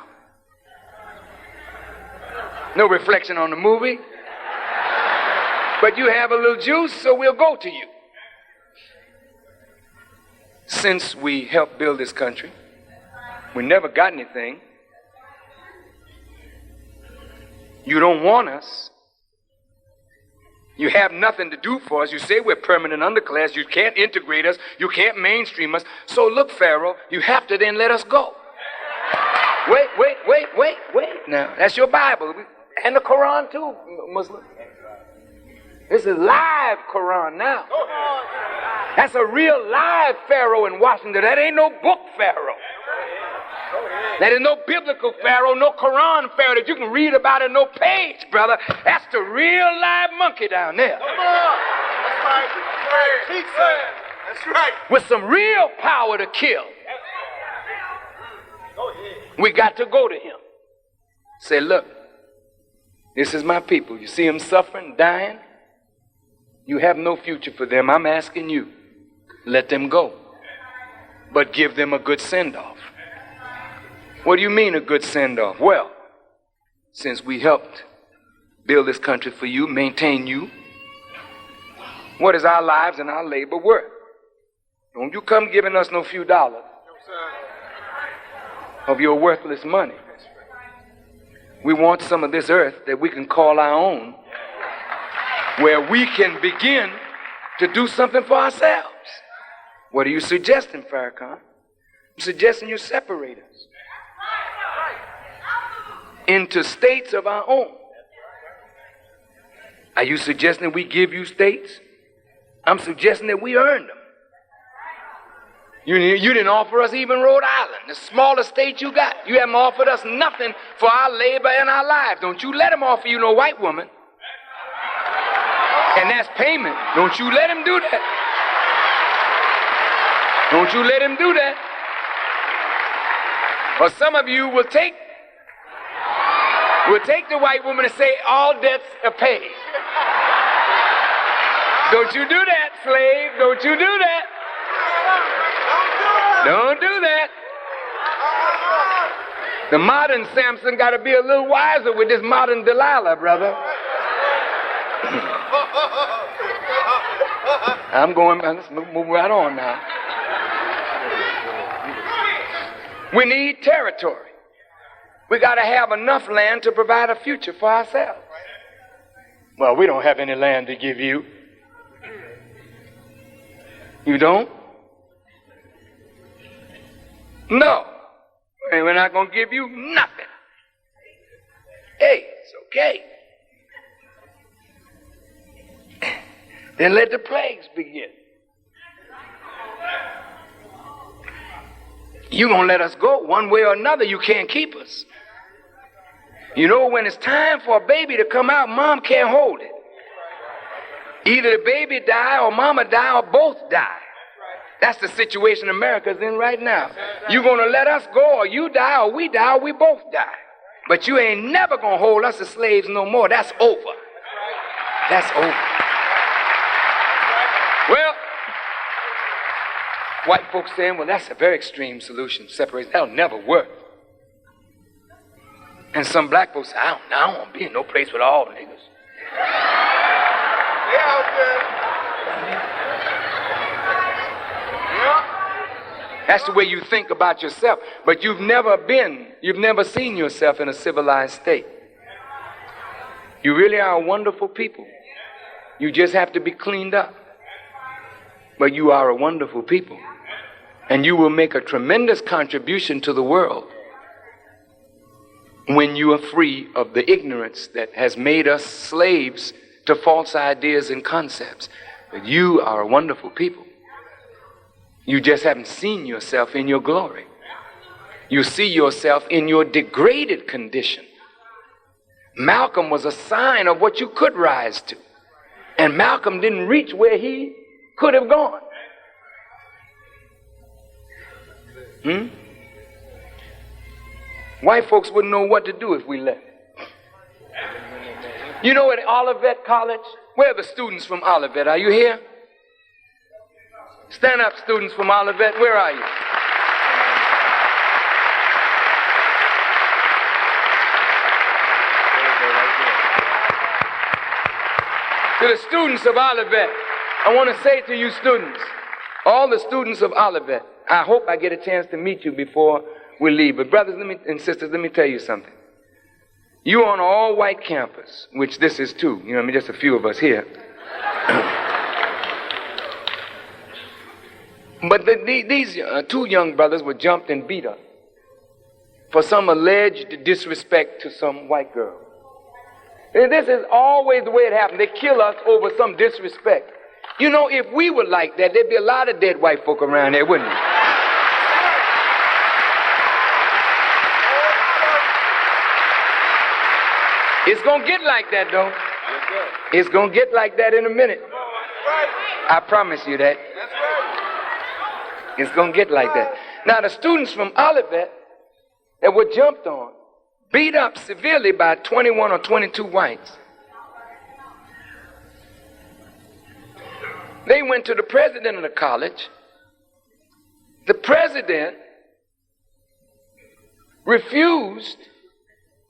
No reflection on the movie. But you have a little juice, so we'll go to you. Since we helped build this country, we never got anything. You don't want us. You have nothing to do for us. You say we're permanent underclass. You can't integrate us. You can't mainstream us. So look, Pharaoh, you have to then let us go. Wait. Now, that's your Bible. And the Quran too, Muslim. This is live Quran now. That's a real live Pharaoh in Washington. That ain't no book Pharaoh. That is no biblical Pharaoh, no Quran Pharaoh that you can read about in no page, brother. That's the real live monkey down there. Come on. That's right. Keep saying. That's right. With some real power to kill. We got to go to him. Say, look, this is my people. You see them suffering, dying? You have no future for them. I'm asking you, let them go. But give them a good send-off. What do you mean a good send-off? Well, since we helped build this country for you, maintain you, what is our lives and our labor worth? Don't you come giving us no few dollars of your worthless money. We want some of this earth that we can call our own, where we can begin to do something for ourselves. What are you suggesting, Farrakhan? I'm suggesting you separate us into states of our own. Are you suggesting we give you states? I'm suggesting that we earn them. You didn't offer us even Rhode Island, the smallest state you got. You haven't offered us nothing for our labor and our lives. Don't you let them offer you no white woman. And that's payment. Don't you let him do that. Don't you let him do that. Or some of you will take the white woman and say all debts are paid. Don't you do that, slave. Don't you do that. Don't do that. The modern Samson got to be a little wiser with this modern Delilah, brother. Let's move right on now. We need territory. We got to have enough land to provide a future for ourselves. Well, we don't have any land to give you. You don't? No. And we're not going to give you nothing. Hey, it's okay. Then let the plagues begin. You're going to let us go one way or another. You can't keep us. You know, when it's time for a baby to come out, mom can't hold it. Either the baby die or mama die or both die. That's the situation America's in right now. You're going to let us go, or you die, or we both die. But you ain't never going to hold us as slaves no more. That's over. That's over. Well, white folks saying, well, that's a very extreme solution. Separation, that'll never work. And some black folks say, I don't want to be in no place with all niggas. They out there. That's the way you think about yourself. But you've never seen yourself in a civilized state. You really are a wonderful people. You just have to be cleaned up. But you are a wonderful people. And you will make a tremendous contribution to the world when you are free of the ignorance that has made us slaves to false ideas and concepts. But you are a wonderful people. You just haven't seen yourself in your glory. You see yourself in your degraded condition. Malcolm was a sign of what you could rise to. And Malcolm didn't reach where he could have gone. White folks wouldn't know what to do if we left. You know, at Olivet College, where are the students from Olivet? Are you here? Stand up, students from Olivet. Where are you? To the students of Olivet, I want to say to you students, all the students of Olivet, I hope I get a chance to meet you before we leave. But brothers and sisters, let me tell you something. You're on an all-white campus, which this is too. You know, I mean, just a few of us here. But these two young brothers were jumped and beat up for some alleged disrespect to some white girl. And this is always the way it happens. They kill us over some disrespect. You know, if we were like that, there'd be a lot of dead white folk around there, wouldn't there? It's going to get like that, though. It's going to get like that in a minute. I promise you that. It's going to get like that. Now, the students from Olivet that were jumped on, beat up severely by 21 or 22 whites. They went to the president of the college. The president refused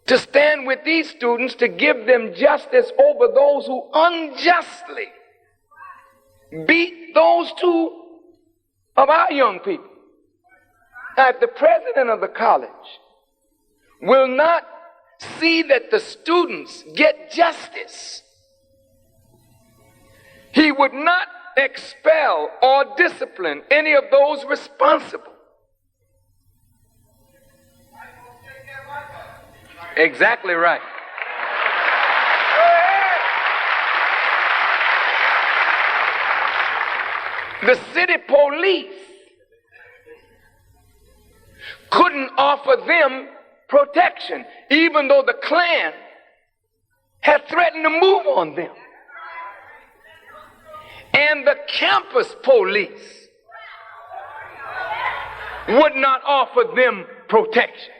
to stand with these students to give them justice over those who unjustly beat those two of our young people. Now, if the president of the college will not see that the students get justice, he would not expel or discipline any of those responsible. Exactly right. The city police couldn't offer them protection, even though the Klan had threatened to move on them. And the campus police would not offer them protection.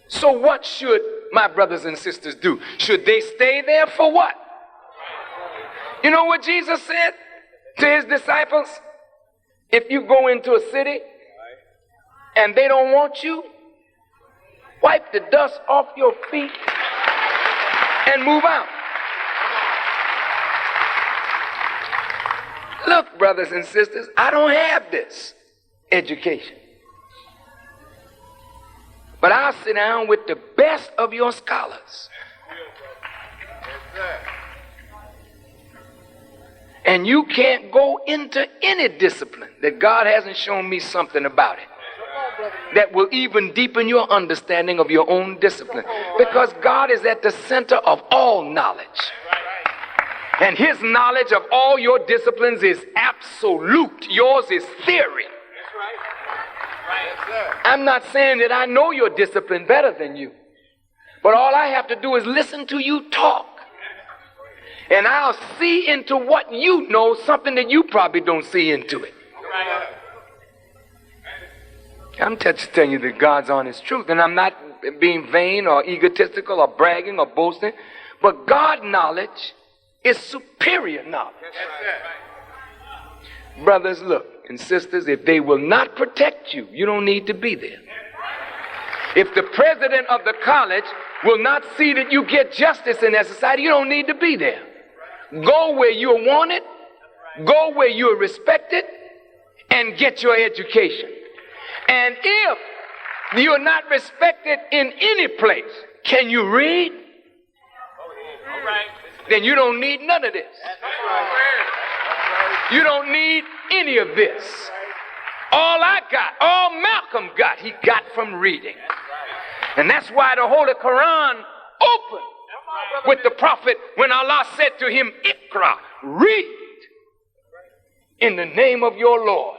So what should my brothers and sisters do? Should they stay there for what? You know what Jesus said to his disciples? If you go into a city and they don't want you, wipe the dust off your feet and move out. Look, brothers and sisters, I don't have this education. But I'll sit down with the best of your scholars. And you can't go into any discipline that God hasn't shown me something about it that will even deepen your understanding of your own discipline. Because God is at the center of all knowledge. And his knowledge of all your disciplines is absolute. Yours is theory. I'm not saying that I know your discipline better than you. But all I have to do is listen to you talk. And I'll see into what you know, something that you probably don't see into it. I'm just telling you that God's honest truth. And I'm not being vain or egotistical or bragging or boasting. But God knowledge is superior knowledge. Brothers, look, and sisters, if they will not protect you, you don't need to be there. If the president of the college will not see that you get justice in that society, you don't need to be there. Go where you're wanted, go where you're respected, and get your education. And if you're not respected in any place, can you read? Then you don't need none of this. You don't need any of this. All I got, all Malcolm got, he got from reading. And that's why the Holy Quran opened with the prophet when Allah said to him, Iqra, read in the name of your Lord.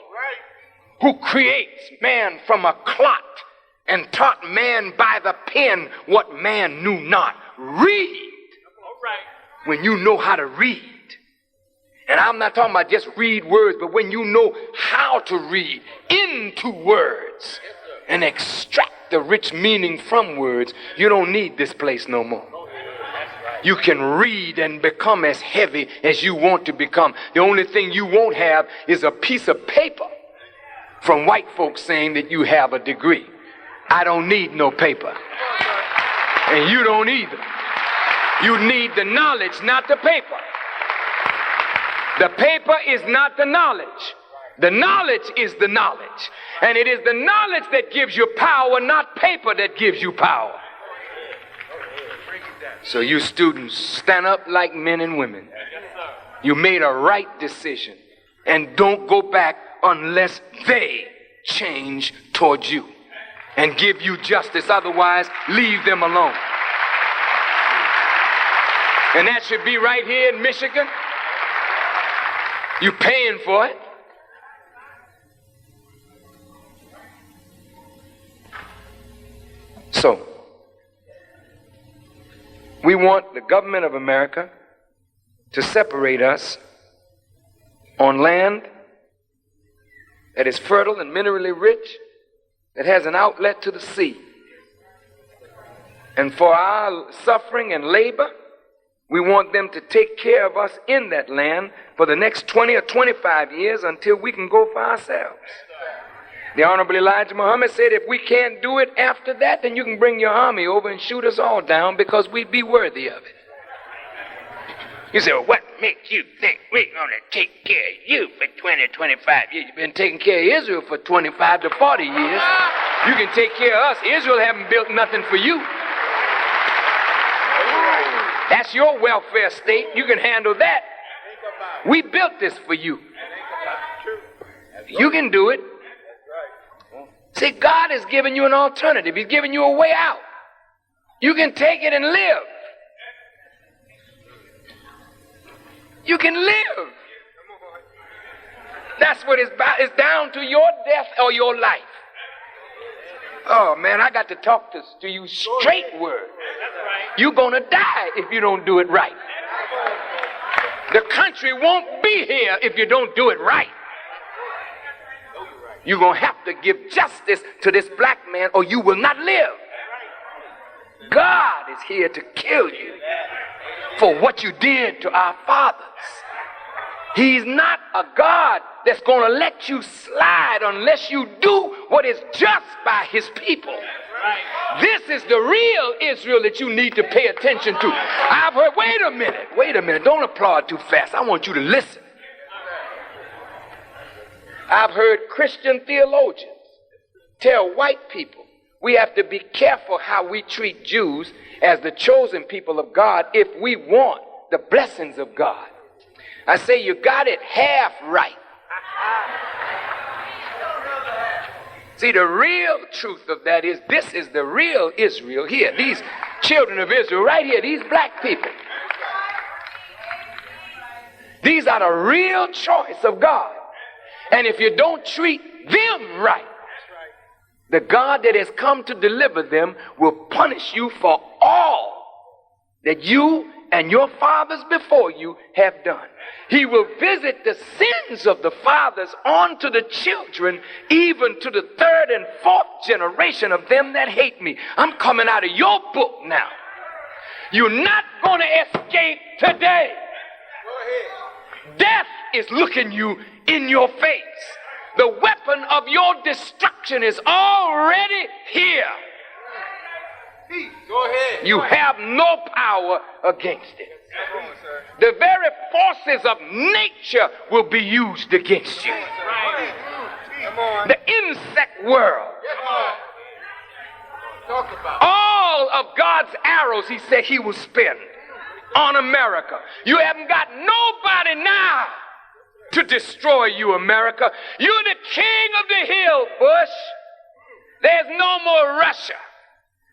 who creates man from a clot and taught man by the pen what man knew not. Read when you know how to read. And I'm not talking about just read words, but when you know how to read into words and extract the rich meaning from words, you don't need this place no more. You can read and become as heavy as you want to become. The only thing you won't have is a piece of paper from white folks saying that you have a degree. I don't need no paper. And you don't either. You need the knowledge, not the paper. The paper is not the knowledge. The knowledge is the knowledge. And it is the knowledge that gives you power, not paper that gives you power. So you students, stand up like men and women. You made a right decision. And don't go back unless they change towards you and give you justice. Otherwise, leave them alone. And that should be right here in Michigan. You paying for it. So, we want the government of America to separate us on land that is fertile and minerally rich, that has an outlet to the sea. And for our suffering and labor, we want them to take care of us in that land for the next 20 or 25 years until we can go for ourselves. The Honorable Elijah Muhammad said, if we can't do it after that, then you can bring your army over and shoot us all down because we'd be worthy of it. You say, well, what makes you think we're going to take care of you for 20, 25 years? You've been taking care of Israel for 25 to 40 years. You can take care of us. Israel haven't built nothing for you. That's your welfare state. You can handle that. We built this for you. You can do it. See, God has given you an alternative. He's given you a way out. You can take it and live. You can live. That's what it's about. It's down to your death or your life. Oh, man, I got to talk to you straight word. You're going to die if you don't do it right. The country won't be here if you don't do it right. You're going to have to give justice to this black man or you will not live. God is here to kill you for what you did to our fathers. He's not a God that's going to let you slide unless you do what is just by his people. This is the real Israel that you need to pay attention to. I've heard, wait a minute, don't applaud too fast. I want you to listen. I've heard Christian theologians tell white people we have to be careful how we treat Jews as the chosen people of God if we want the blessings of God. I say you got it half right. See, the real truth of that is this is the real Israel here. These children of Israel right here, these black people. These are the real choice of God. And if you don't treat them right, the God that has come to deliver them will punish you for all that you and your fathers before you have done. He will visit the sins of the fathers onto the children, even to the third and fourth generation of them that hate me. I'm coming out of your book now. You're not going to escape today. Death is looking you in your face. The weapon of your destruction is already here. Go ahead. You have no power against it. The very forces of nature will be used against you. The insect world. All of God's arrows, he said he will spend on America. You haven't got nobody now to destroy you, America. You're the king of the hill, Bush. There's no more Russia.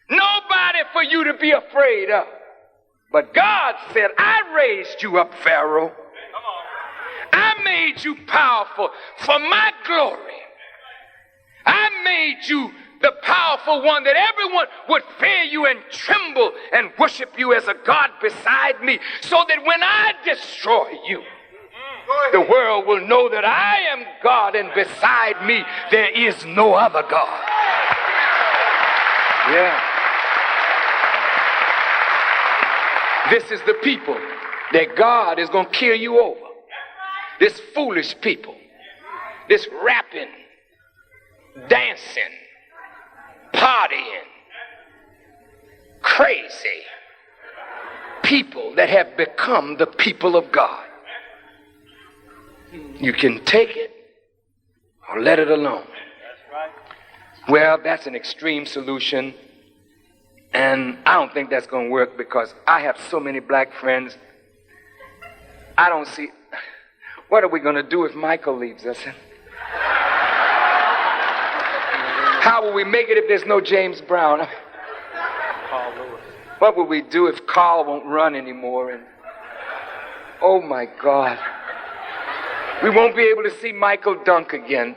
Nobody for you to be afraid of. But God said, I raised you up, Pharaoh. I made you powerful for my glory. I made you the powerful one that everyone would fear you and tremble and worship you as a God beside me, so that when I destroy you, the world will know that I am God, and beside me there is no other God. Yeah. This is the people that God is going to kill you over. This foolish people, this rapping, dancing, partying, crazy people that have become the people of God. You can take it or let it alone. Well, that's an extreme solution, and I don't think that's going to work, because I have so many black friends. I don't see, what are we going to do if Michael leaves us? How will we make it if there's no James Brown? What will we do if Carl won't run anymore? And oh my God, we won't be able to see Michael dunk again.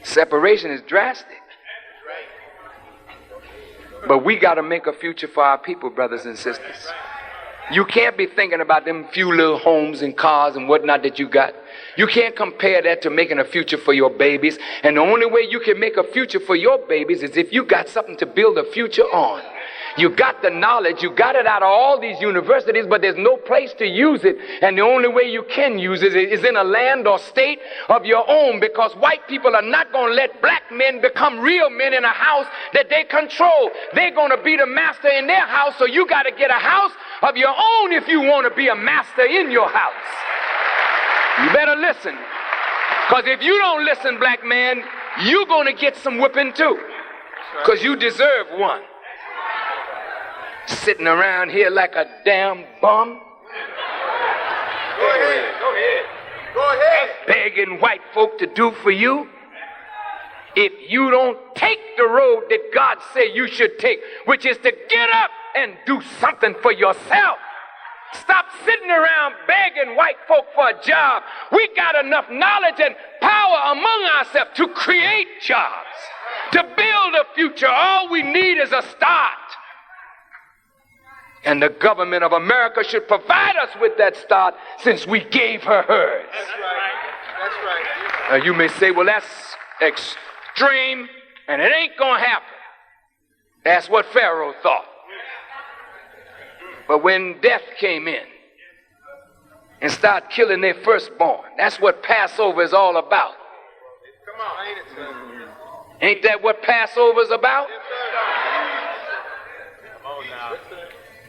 Separation is drastic. But we got to make a future for our people, brothers and sisters. You can't be thinking about them few little homes and cars and whatnot that you got. You can't compare that to making a future for your babies. And the only way you can make a future for your babies is if you got something to build a future on. You got the knowledge, you got it out of all these universities, but there's no place to use it. And the only way you can use it is in a land or state of your own, because white people are not going to let black men become real men in a house that they control. They're going to be the master in their house, so you got to get a house of your own if you want to be a master in your house. You better listen, because if you don't listen, black man, you're going to get some whipping too, because you deserve one. Sitting around here like a damn bum. Go ahead. Go ahead. Go ahead. Begging white folk to do for you. If you don't take the road that God said you should take, which is to get up and do something for yourself. Stop sitting around begging white folk for a job. We got enough knowledge and power among ourselves to create jobs, to build a future. All we need is a start. And the government of America should provide us with that start, since we gave her hers. That's right. That's right. Now you may say, well, that's extreme, and it ain't going to happen. That's what Pharaoh thought. But when death came in and started killing their firstborn, that's what Passover is all about. Come on, ain't it, sir? Ain't that what Passover is about? Yes, sir. Come on now.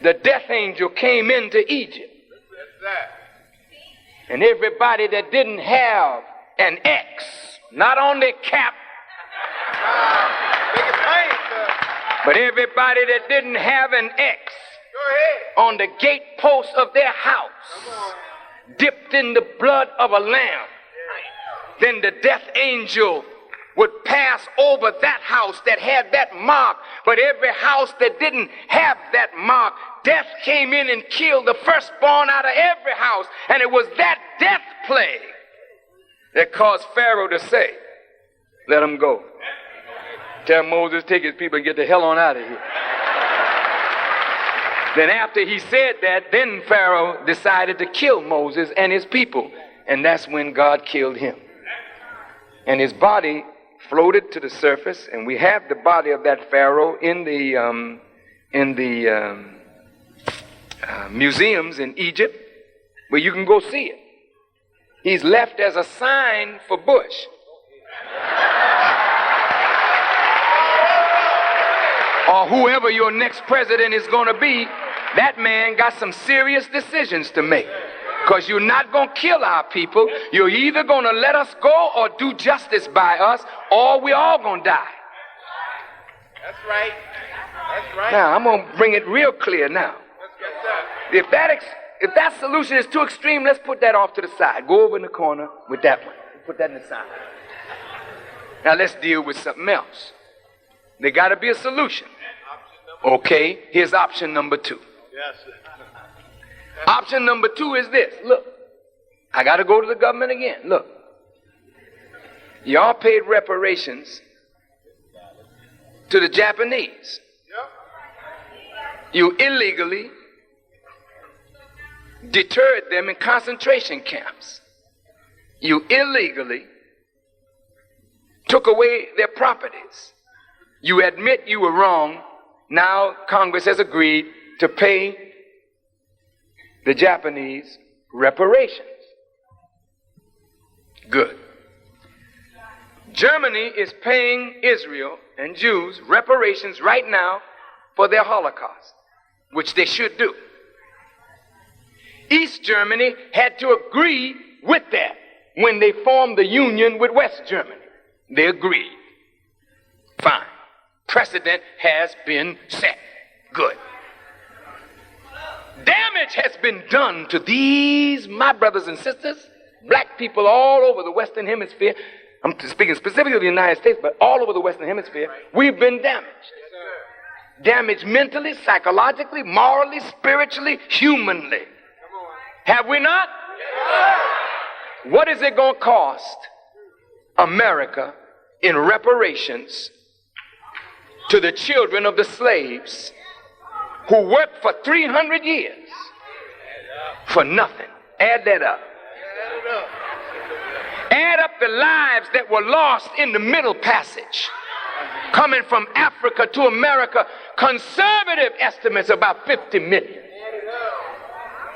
The death angel came into Egypt. That's that. And everybody that didn't have an X, not on their cap, Make it plain, sir. but everybody that didn't have an X Go ahead. on the gatepost of their house, dipped in the blood of a lamb, then the death angel would pass over that house that had that mark. But every house that didn't have that mark, death came in and killed the firstborn out of every house. And it was that death plague that caused Pharaoh to say, let them go. Tell Moses, take his people and get the hell on out of here. Then after he said that, then Pharaoh decided to kill Moses and his people. And that's when God killed him. And his body floated to the surface, and we have the body of that Pharaoh in the museums in Egypt, where you can go see it. He's left as a sign for Bush. Or whoever your next president is going to be, that man got some serious decisions to make. Because you're not going to kill our people. You're either going to let us go or do justice by us, or we're all going to die. That's right. That's right. Now, I'm going to bring it real clear now. Yes, sir. If that solution is too extreme, let's put that off to the side. Go over in the corner with that one. Put that in the side. Now, let's deal with something else. There got to be a solution. Okay, here's option number 2. Yes, sir. Option number 2 is this. Look, I got to go to the government again. Look, Y'all paid reparations to the Japanese. You illegally deterred them in concentration camps. You illegally took away their properties. You admit you were wrong. Now Congress has agreed to pay the Japanese reparations. Good. Germany is paying Israel and Jews reparations right now for their Holocaust, which they should do. East Germany had to agree with that when they formed the union with West Germany. They agreed. Fine. Precedent has been set. Good. Damage has been done to these, my brothers and sisters, black people all over the Western Hemisphere. I'm speaking specifically of the United States, but all over the Western Hemisphere, we've been damaged. Damaged mentally, psychologically, morally, spiritually, humanly. Have we not? What is it going to cost America in reparations to the children of the slaves who worked for 300 years for nothing? Add that up. Add up the lives that were lost in the Middle Passage, coming from Africa to America. Conservative estimates about 50 million.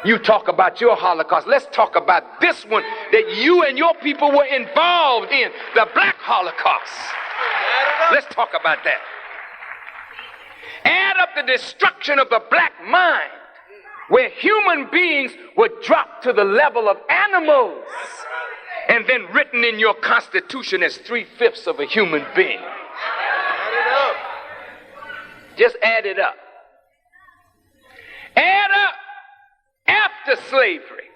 You talk about your Holocaust. Let's talk about this one that you and your people were involved in, the Black Holocaust. Let's talk about that. Add up the destruction of the black mind, where human beings were dropped to the level of animals and then written in your Constitution as 3/5 of a human being. Just add it up. Add up after slavery.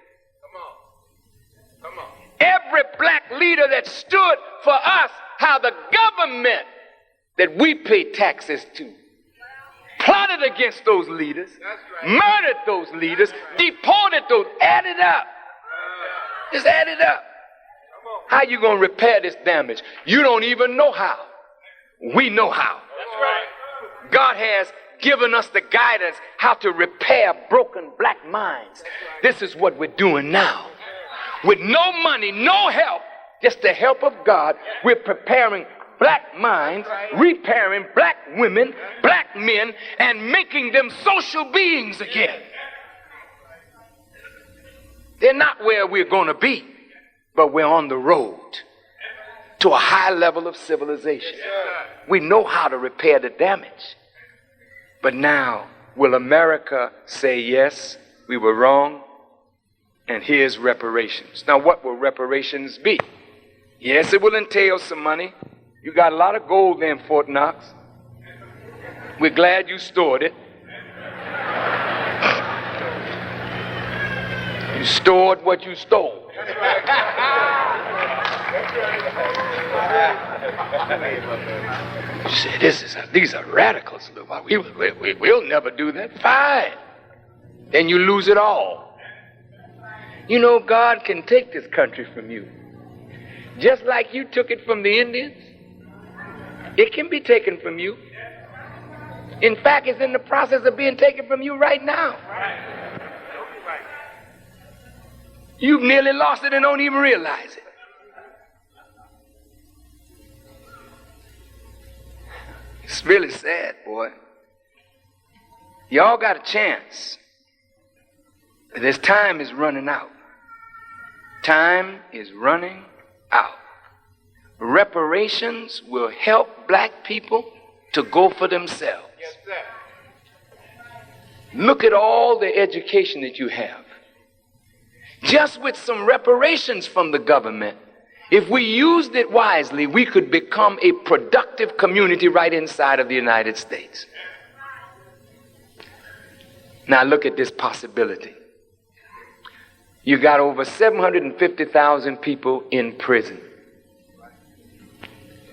Come on. Every black leader that stood for us, how the government that we pay taxes to plotted against those leaders, murdered those leaders, deported those. Add it up. Just add it up. How you going to repair this damage? You don't even know how. We know how. That's right. God has given us the guidance how to repair broken black minds. This is what we're doing now. With no money, no help, just the help of God, we're preparing black minds, repairing black women, black men, and making them social beings again. They're not where we're going to be, but we're on the road to a high level of civilization. We know how to repair the damage. But now, will America say, yes, we were wrong, and here's reparations? Now, what will reparations be? Yes, it will entail some money. You got a lot of gold there in Fort Knox. We're glad you stored it. You stored what you stole. You say, these are radicals. We'll never do that. Fine. Then you lose it all. You know, God can take this country from you. Just like you took it from the Indians, it can be taken from you. In fact, it's in the process of being taken from you right now. You've nearly lost it and don't even realize it. It's really sad, boy. Y'all got a chance. This time is running out. Time is running out. Reparations will help black people to go for themselves. Yes, sir. Look at all the education that you have. Just with some reparations from the government, if we used it wisely, we could become a productive community right inside of the United States. Now look at this possibility. You got over 750,000 people in prison.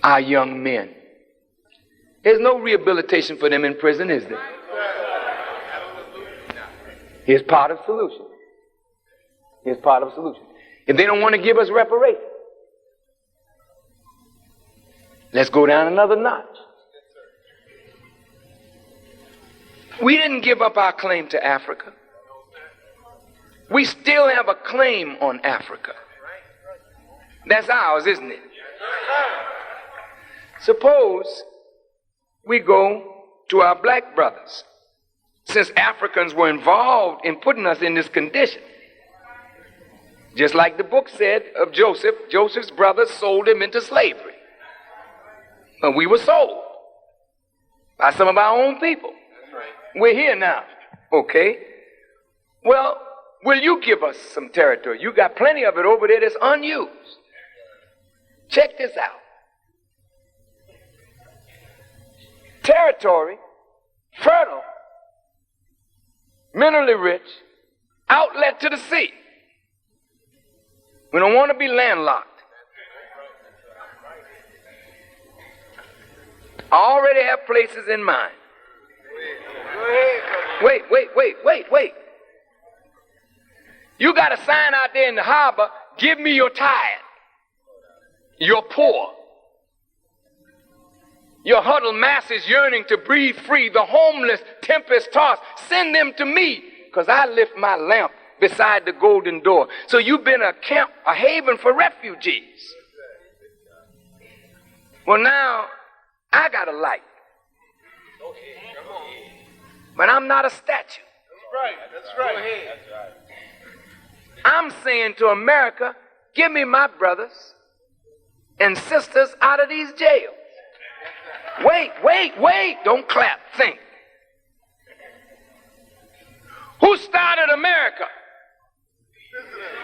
Our young men. There's no rehabilitation for them in prison, is there? Here's part of the solution. Here's part of the solution. If they don't want to give us reparations, Let's go down another notch. We didn't give up our claim to Africa. We still have a claim on Africa. That's ours, isn't it? Suppose we go to our black brothers, since Africans were involved in putting us in this condition. Just like the book said of Joseph, Joseph's brothers sold him into slavery. And we were sold by some of our own people. We're here now. Okay. Well, will you give us some territory? You got plenty of it over there that's unused. Check this out. Territory, fertile, minerally rich, outlet to the sea. We don't want to be landlocked. I already have places in mind. Wait. You got a sign out there in the harbor, give me your tithe. You're poor. Your huddled masses yearning to breathe free, the homeless, tempest-tossed, send them to me, because I lift my lamp beside the golden door. So you've been a camp, a haven for refugees. Well, now, I got a light. But I'm not a statue. That's right. I'm saying to America, give me my brothers and sisters out of these jails. Wait. Don't clap. Think. Who started America?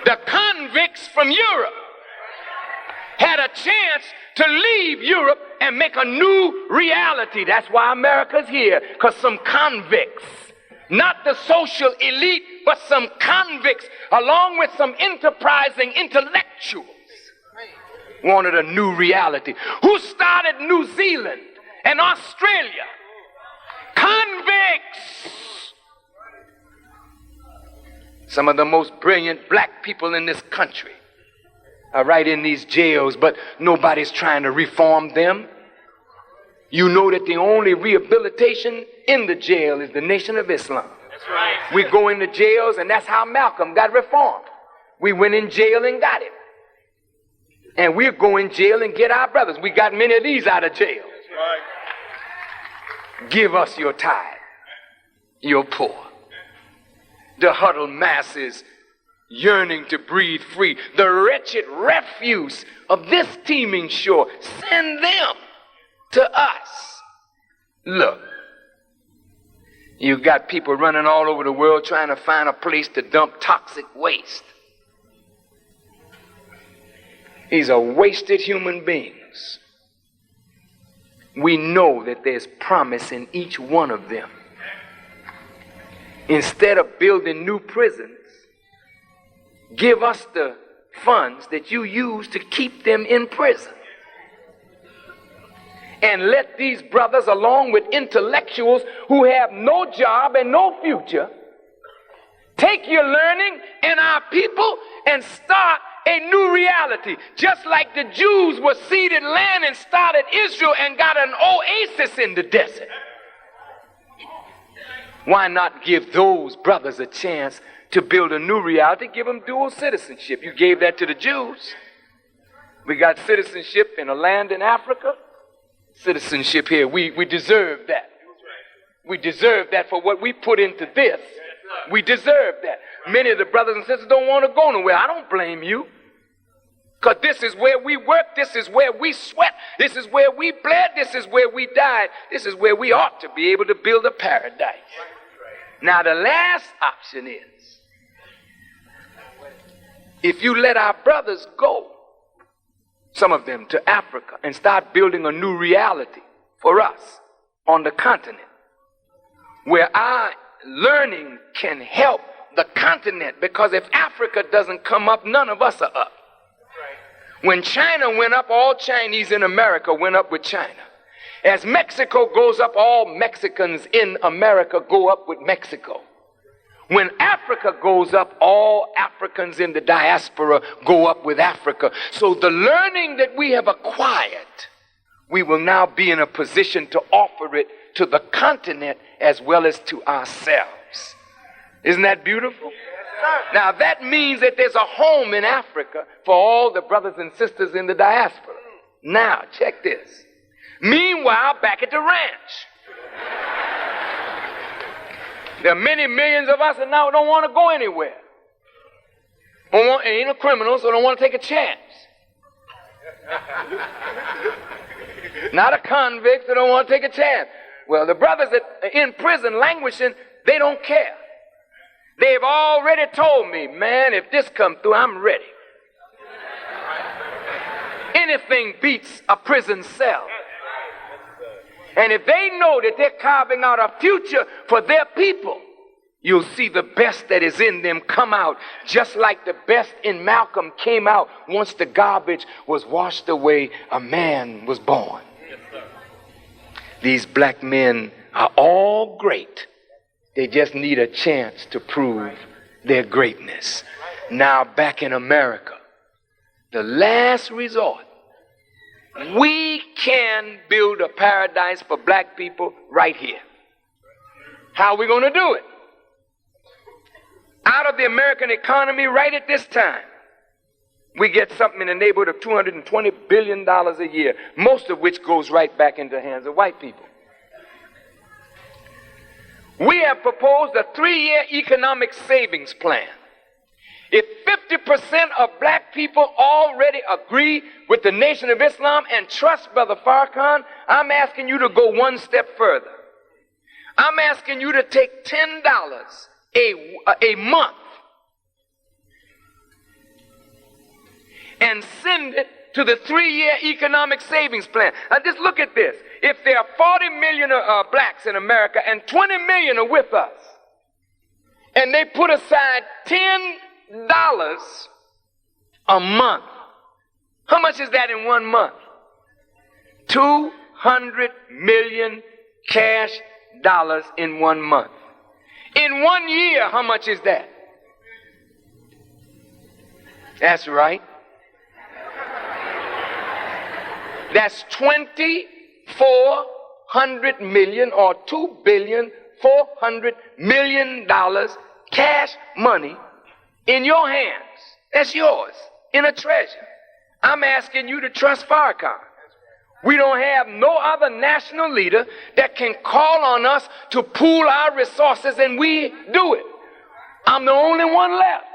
The convicts from Europe had a chance to leave Europe and make a new reality. That's why America's here, because some convicts, not the social elite, but some convicts, along with some enterprising intellectuals, wanted a new reality. Who started New Zealand and Australia? Convicts. Some of the most brilliant black people in this country are right in these jails, but nobody's trying to reform them. You know that the only rehabilitation in the jail is the Nation of Islam. That's right. We go into jails, and that's how Malcolm got reformed. We went in jail and got him. And we'll go in jail and get our brothers. We got many of these out of jail. That's right. Give us your tithe. You're poor. The huddled masses yearning to breathe free, the wretched refuse of this teeming shore, send them to us. Look, you got people running all over the world trying to find a place to dump toxic waste. These are wasted human beings. We know that there's promise in each one of them. Instead of building new prisons, give us the funds that you use to keep them in prison. And let these brothers, along with intellectuals who have no job and no future, take your learning and our people and start a new reality. Just like the Jews were ceded land and started Israel and got an oasis in the desert. Why not give those brothers a chance to build a new reality? Give them dual citizenship. You gave that to the Jews. We got citizenship in a land in Africa, citizenship here. We deserve that. We deserve that for what we put into this. We deserve that. Many of the brothers and sisters don't want to go nowhere. I don't blame you. Because this is where we work. This is where we sweat. This is where we bled. This is where we died. This is where we ought to be able to build a paradise. Now the last option is, if you let our brothers go, some of them to Africa, and start building a new reality for us on the continent, where our learning can help the continent, because if Africa doesn't come up, none of us are up. When China went up, all Chinese in America went up with China. As Mexico goes up, all Mexicans in America go up with Mexico. When Africa goes up, all Africans in the diaspora go up with Africa. So the learning that we have acquired we will now be in a position to offer it to the continent as well as to ourselves. Isn't that beautiful? Now that means that there's a home in Africa for all the brothers and sisters in the diaspora. Now, check this. Meanwhile, back at the ranch, there are many millions of us that now don't want to go anywhere. Ain't no criminals, so don't want to take a chance. Not a convict, so don't want to take a chance. Well, the brothers that are in prison languishing, they don't care. They've already told me, man, if this comes through, I'm ready. Anything beats a prison cell. And if they know that they're carving out a future for their people, you'll see the best that is in them come out, just like the best in Malcolm came out once the garbage was washed away, a man was born. These black men are all great. They just need a chance to prove their greatness. Now back in America, the last resort, we can build a paradise for black people right here. How are we going to do it? Out of the American economy right at this time, we get something in the neighborhood of $220 billion a year, most of which goes right back into the hands of white people. We have proposed a 3-year economic savings plan. If 50% of black people already agree with the Nation of Islam and trust Brother Farrakhan, I'm asking you to go one step further. I'm asking you to take $10 a month and send it to the 3-year economic savings plan. Now just look at this. If there are 40 million blacks in America and 20 million are with us, and they put aside $10 a month, how much is that in 1 month? 200 million cash dollars in 1 month. In 1 year, how much is that? That's right. That's 2,400 million or $2,400 million cash money in your hands. That's yours, in a treasure. I'm asking you to trust Farrakhan. We don't have no other national leader that can call on us to pool our resources, and we do it. I'm the only one left.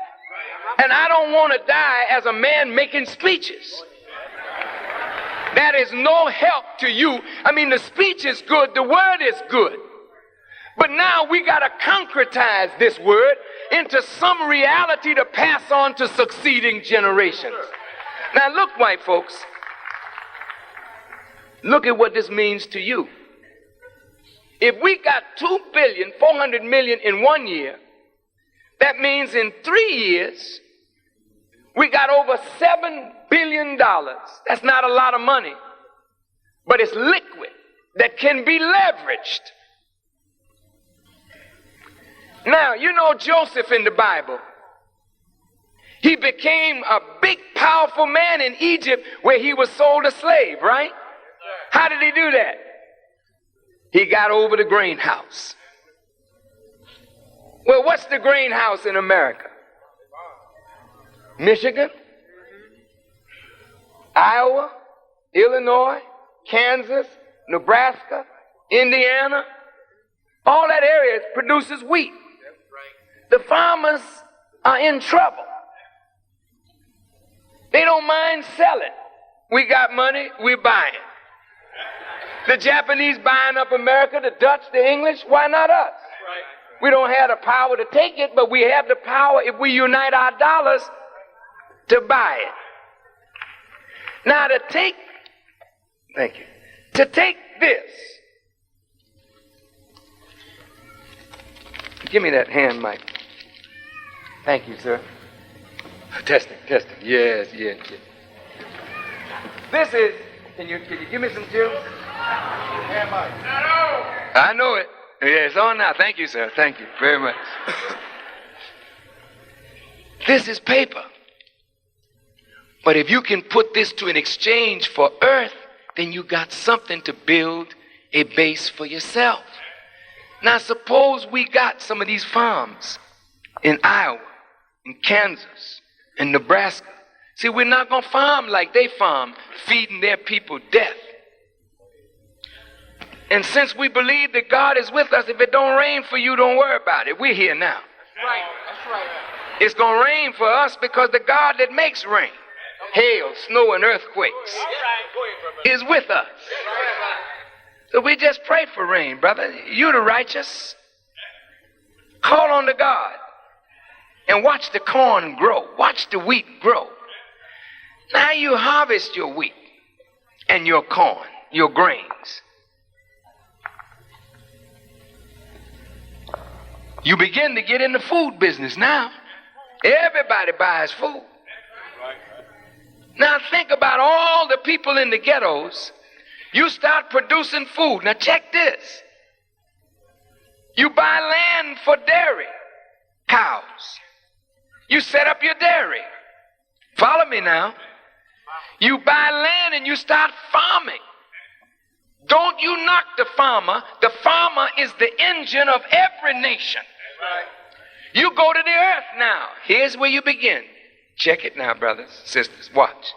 And I don't want to die as a man making speeches. That is no help to you. I mean, the speech is good, the word is good. But now we got to concretize this word into some reality to pass on to succeeding generations. Now look, white folks, look at what this means to you. If we got $2,400 million in 1 year, that means in 3 years, we got over $7 billion. That's not a lot of money, but it's liquid that can be leveraged. Now, you know Joseph in the Bible. He became a big, powerful man in Egypt where he was sold a slave, right? How did he do that? He got over the grain house. Well, what's the grain house in America? Michigan, Iowa, Illinois, Kansas, Nebraska, Indiana. All that area produces wheat. The farmers are in trouble. They don't mind selling. We got money, we buying. The Japanese buying up America, the Dutch, the English, why not us? We don't have the power to take it, but we have the power if we unite our dollars to buy it. Now to take this, give me that hand mic. Thank you, sir. Testing. Yes. This is, can you give me some juice? Hand mic. I know it. Yeah, it's on now. Thank you, sir. Thank you very much. This is paper. But if you can put this to an exchange for earth, then you got something to build a base for yourself. Now suppose we got some of these farms in Iowa, in Kansas, in Nebraska. See, we're not going to farm like they farm, feeding their people death. And since we believe that God is with us, if it don't rain for you, don't worry about it. We're here now. That's right. That's right. It's going to rain for us because the God that makes rain, hail, snow, and earthquakes is with us. So we just pray for rain, brother. You the righteous. Call on to God and watch the corn grow. Watch the wheat grow. Now you harvest your wheat and your corn, your grains. You begin to get in the food business now. Everybody buys food. Now think about all the people in the ghettos. You start producing food. Now check this. You buy land for dairy cows. You set up your dairy. Follow me now. You buy land and you start farming. Don't you knock the farmer. The farmer is the engine of every nation. You go to the earth now. Here's where you begin. Check it now, brothers, sisters. Watch.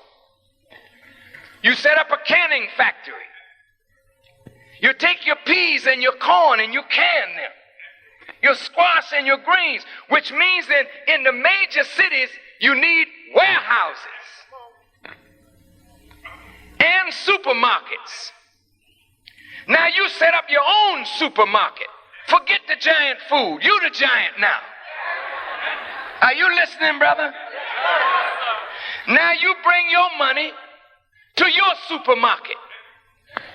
You set up a canning factory. You take your peas and your corn and you can them. Your squash and your greens, which means that in the major cities, you need warehouses and supermarkets. Now you set up your own supermarket. Forget the giant food. You the giant now. Are you listening, brother? Now you bring your money to your supermarket.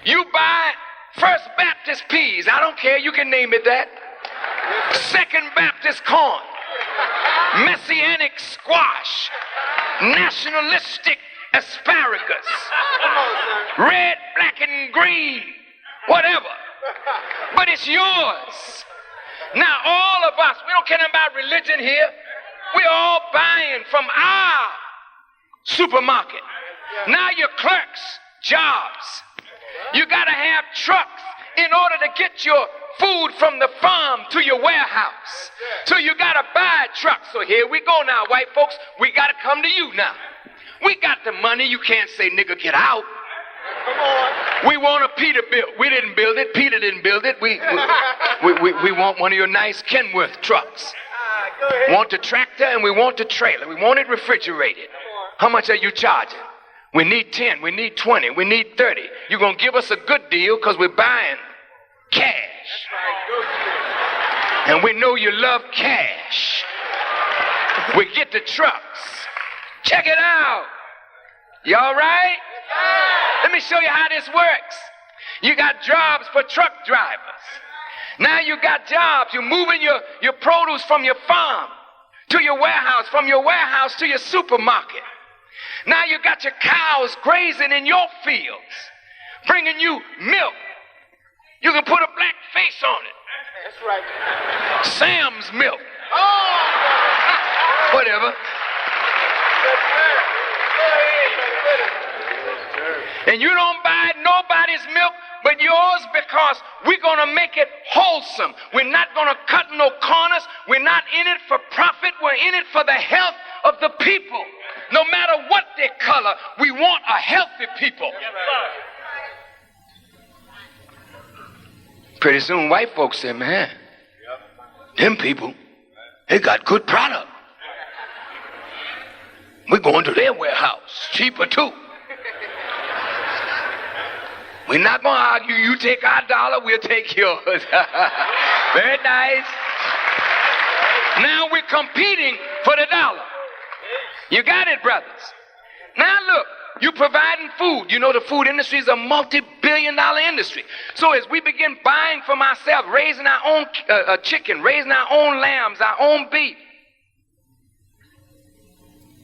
You buy First Baptist peas. I don't care. You can name it that. Second Baptist corn. Messianic squash. Nationalistic asparagus. Red, black, and green. Whatever. But it's yours. Now all of us, we don't care about religion here. We're all buying from our supermarket. Now your clerks, jobs. You got to have trucks in order to get your food from the farm to your warehouse. So you got to buy trucks. So here we go now, white folks. We got to come to you now. We got the money. You can't say, nigga, get out. We want a Peter built. We didn't build it. Peter didn't build it. We want one of your nice Kenworth trucks. Want the tractor and we want the trailer. We want it refrigerated. How much are you charging? We need 10. We need 20. We need 30. You're going to give us a good deal because we're buying cash. And we know you love cash. We get the trucks. Check it out. You all right? Let me show you how this works. You got jobs for truck drivers. Now you got jobs. You're moving your produce from your farm to your warehouse, from your warehouse to your supermarket. Now you got your cows grazing in your fields, bringing you milk. You can put a black face on it. That's right. Sam's milk. Oh! Whatever. And you don't buy nobody's milk but yours because we're going to make it wholesome. We're not going to cut no corners. We're not in it for profit. We're in it for the health of the people. No matter what their color, we want a healthy people. Pretty soon white folks say, man, them people, they got good product. We're going to their warehouse, cheaper too. We're not going to argue. You take our dollar, we'll take yours. Very nice. Now we're competing for the dollar. You got it, brothers. Now look, you're providing food. You know the food industry is a multi-billion-dollar industry. So as we begin buying from ourselves, raising our own chicken, raising our own lambs, our own beef,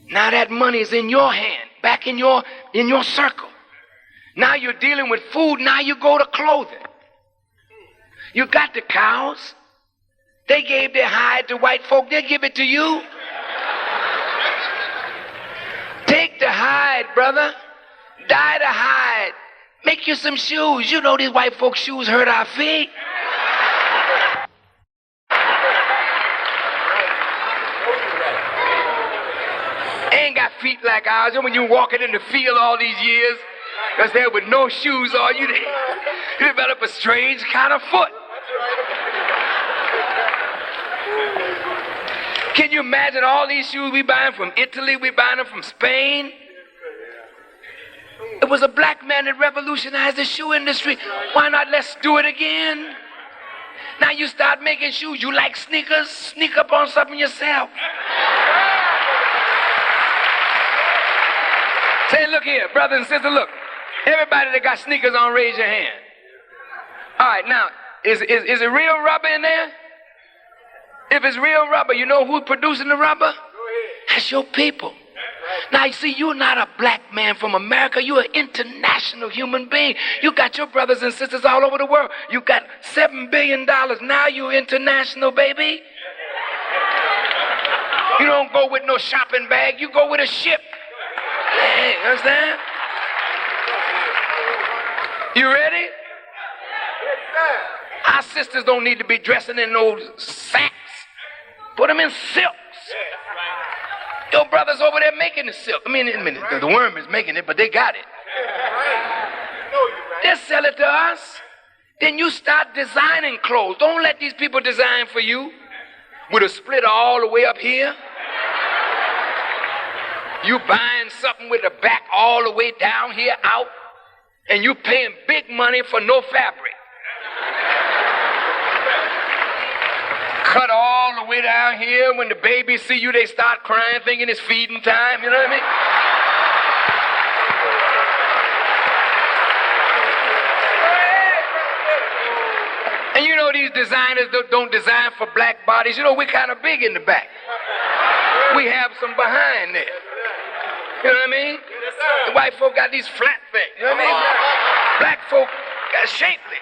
now that money is in your hand, back in your circle. Now you're dealing with food. Now you go to clothing. You got the cows. They gave their hide to white folk. They give it to you. Take the hide, brother. Dye the hide. Make you some shoes. You know these white folks' shoes hurt our feet. Ain't got feet like ours. When you walking in the field all these years, because there with no shoes on, you develop a strange kind of foot. Can you imagine all these shoes we buying from Italy, we buying them from Spain? It was a black man that revolutionized the shoe industry. Why not let's do it again? Now you start making shoes. You like sneakers? Sneak up on something yourself. Say, look here, brothers and sisters, look. Everybody that got sneakers on, raise your hand. All right, now, is it real rubber in there? If it's real rubber, you know who's producing the rubber? That's your people. Now, you see, you're not a black man from America. You're an international human being. You got your brothers and sisters all over the world. You got $7 billion. Now you're international, baby. You don't go with no shopping bag. You go with a ship. Hey, understand? You ready? Our sisters don't need to be dressing in those sacks. Put them in silks. Your brother's over there making the silk. I mean, the worm is making it, but they got it. They sell it to us. Then you start designing clothes. Don't let these people design for you with a splitter all the way up here. You buying something with the back all the way down here out, and you paying big money for no fabric. Cut all the way down here. When the babies see you, they start crying, thinking it's feeding time. You know what I mean? And you know these designers don't design for black bodies. You know, we're kind of big in the back. We have some behind there. You know what I mean? The white folk got these flat things. You know what I mean? Black folk got shapely.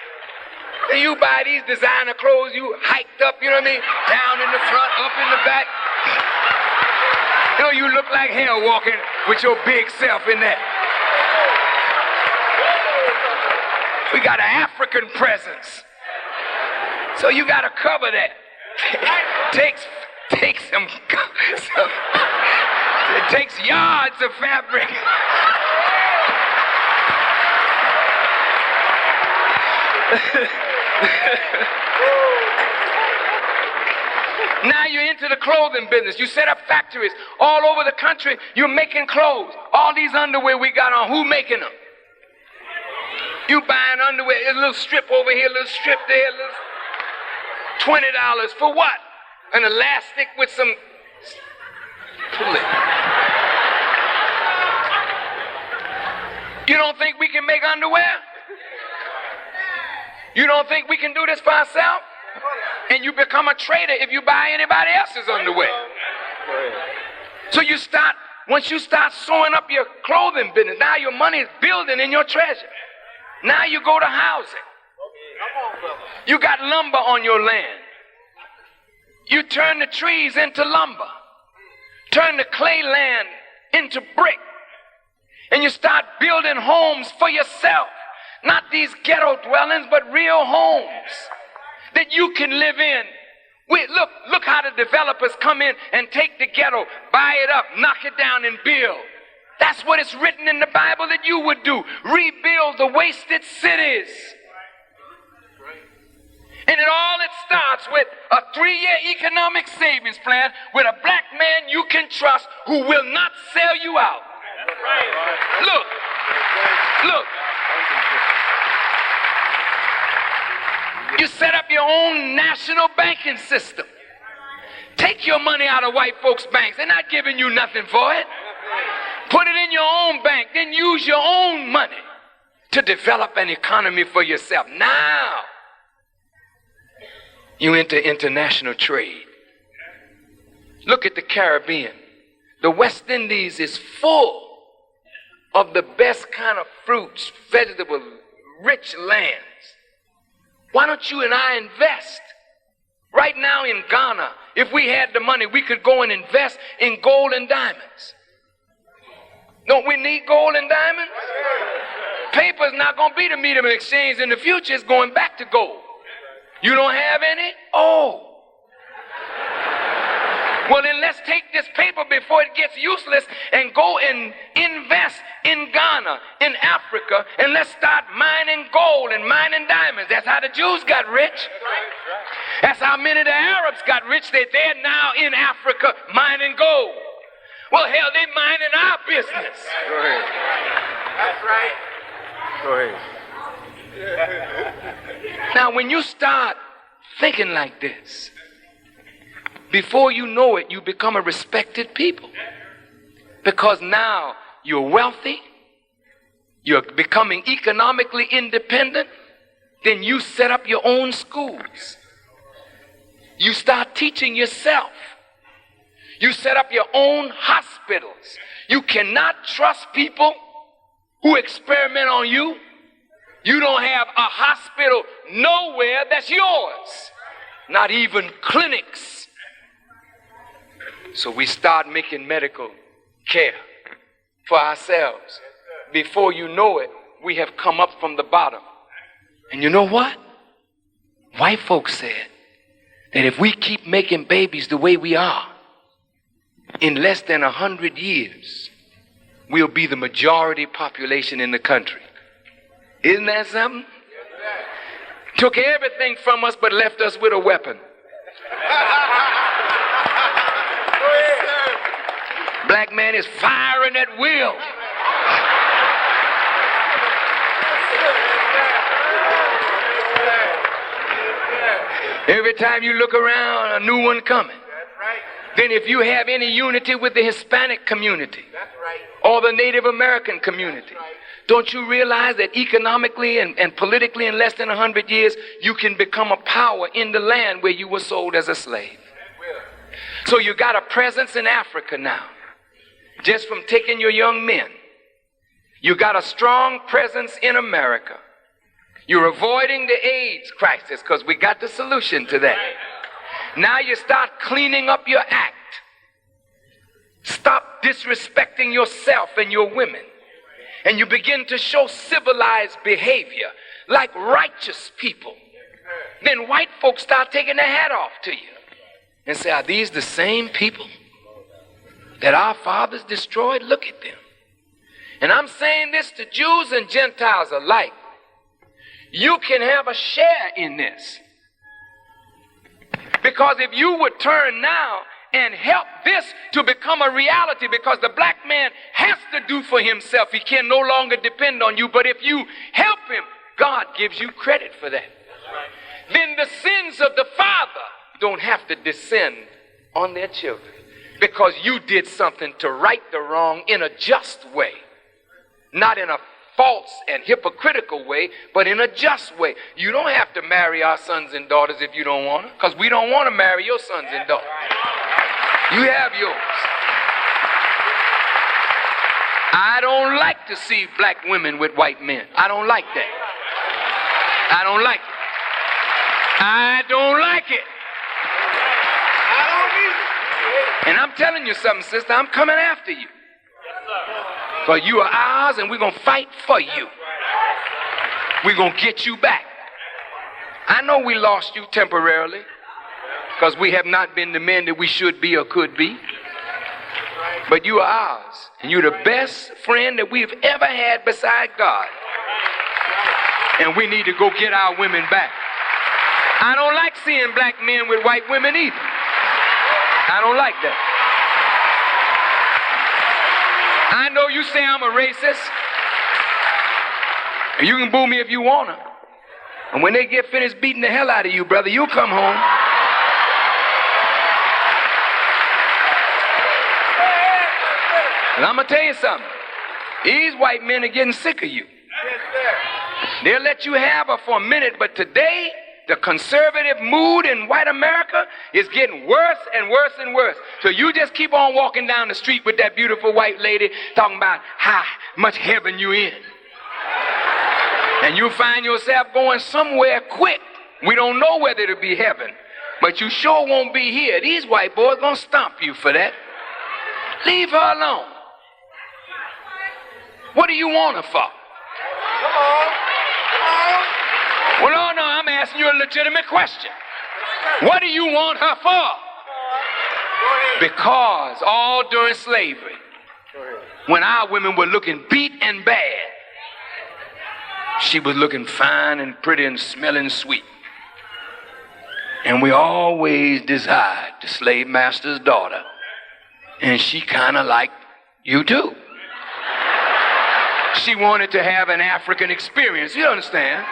And you buy these designer clothes, you hiked up, you know what I mean? Down in the front, up in the back. You know, you look like hell walking with your big self in that. We got an African presence. So you got to cover that. Take some it takes yards of fabric. Now you're into the clothing business. You set up factories all over the country. You're making clothes. All these underwear we got on, who making them? You buying underwear, a little strip over here, a little strip there, a little $20 for what? An elastic with some pull it. You don't think we can make underwear? You don't think we can do this for ourselves? And you become a trader if you buy anybody else's underwear. So once you start sewing up your clothing business, now your money is building in your treasure. Now you go to housing. You got lumber on your land. You turn the trees into lumber. Turn the clay land into brick. And you start building homes for yourself. Not these ghetto dwellings, but real homes that you can live in. Look how the developers come in and take the ghetto, buy it up, knock it down, and build. That's what it's written in the Bible that you would do. Rebuild the wasted cities. And it starts with a 3-year economic savings plan with a black man you can trust who will not sell you out. Look. You set up your own national banking system. Take your money out of white folks' banks. They're not giving you nothing for it. Put it in your own bank. Then use your own money to develop an economy for yourself. Now, you enter international trade. Look at the Caribbean. The West Indies is full of the best kind of fruits, vegetables, rich lands. Why don't you and I invest? Right now in Ghana, if we had the money, we could go and invest in gold and diamonds. Don't we need gold and diamonds? Paper is not going to be the medium of exchange in the future. It's going back to gold. You don't have any? Oh. Well, then let's take this paper before it gets useless and go and invest in Ghana, in Africa, and let's start mining gold and mining diamonds. That's how the Jews got rich. That's how many of the Arabs got rich. They're now in Africa mining gold. Well, hell, they mining our business. Go ahead. That's right. Go ahead. Now, when you start thinking like this, before you know it, you become a respected people. Because now you're wealthy, you're becoming economically independent, then you set up your own schools. You start teaching yourself. You set up your own hospitals. You cannot trust people who experiment on you. You don't have a hospital nowhere that's yours, not even clinics. So we start making medical care for ourselves. Before you know it, we have come up from the bottom. And you know what? White folks said that if we keep making babies the way we are, in less than 100 years, we'll be the majority population in the country. Isn't that something? Took everything from us but left us with a weapon. Black man is firing at will. Every time you look around, a new one coming. Then if you have any unity with the Hispanic community or the Native American community, don't you realize that economically and politically in less than 100 years, you can become a power in the land where you were sold as a slave? So you got a presence in Africa now, just from taking your young men. You got a strong presence in America. You're avoiding the AIDS crisis because we got the solution to that. Now you start cleaning up your act. Stop disrespecting yourself and your women. And you begin to show civilized behavior like righteous people. Then white folks start taking their hat off to you and say, are these the same people that our fathers destroyed? Look at them. And I'm saying this to Jews and Gentiles alike. You can have a share in this. Because if you would turn now and help this to become a reality, because the black man has to do for himself. He can no longer depend on you. But if you help him, God gives you credit for that. Then the sins of the father don't have to descend on their children, because you did something to right the wrong in a just way, not in a false and hypocritical way, but in a just way. You don't have to marry our sons and daughters if you don't want to, because we don't want to marry your sons and daughters. You have yours. I don't like to see black women with white men. I don't like that. I don't like it. I don't like it. I don't either. And I'm telling you something, sister, I'm coming after you. For you are ours, and we're going to fight for you. We're going to get you back. I know we lost you temporarily because we have not been the men that we should be or could be. But you are ours, and you're the best friend that we've ever had beside God. And we need to go get our women back. I don't like seeing black men with white women either. I don't like that. I know you say I'm a racist. And you can boo me if you want to. And when they get finished beating the hell out of you, brother, you'll come home. And I'm going to tell you something. These white men are getting sick of you. They'll let you have her for a minute, but today, the conservative mood in white America is getting worse and worse and worse. So you just keep on walking down the street with that beautiful white lady talking about how much heaven you in. And you'll find yourself going somewhere quick. We don't know whether it'll be heaven, but you sure won't be here. These white boys gonna stomp you for that. Leave her alone. What do you want her for? Come on. Well, no, I'm asking you a legitimate question. What do you want her for? Because all during slavery, when our women were looking beat and bad, she was looking fine and pretty and smelling sweet. And we always desired the slave master's daughter. And she kind of liked you too. She wanted to have an African experience. You understand?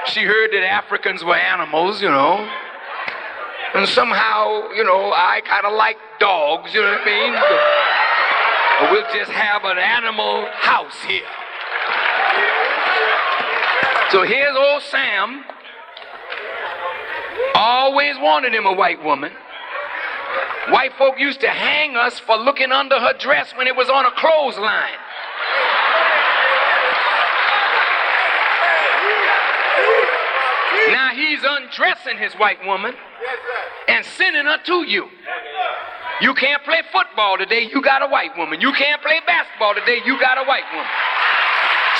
She heard that Africans were animals, you know. And somehow, you know, I kind of like dogs, you know what I mean? But we'll just have an animal house here. So here's old Sam. Always wanted him a white woman. White folk used to hang us for looking under her dress when it was on a clothesline. Now he's undressing his white woman and sending her to you. You can't play football today, you got a white woman. You can't play basketball today, you got a white woman.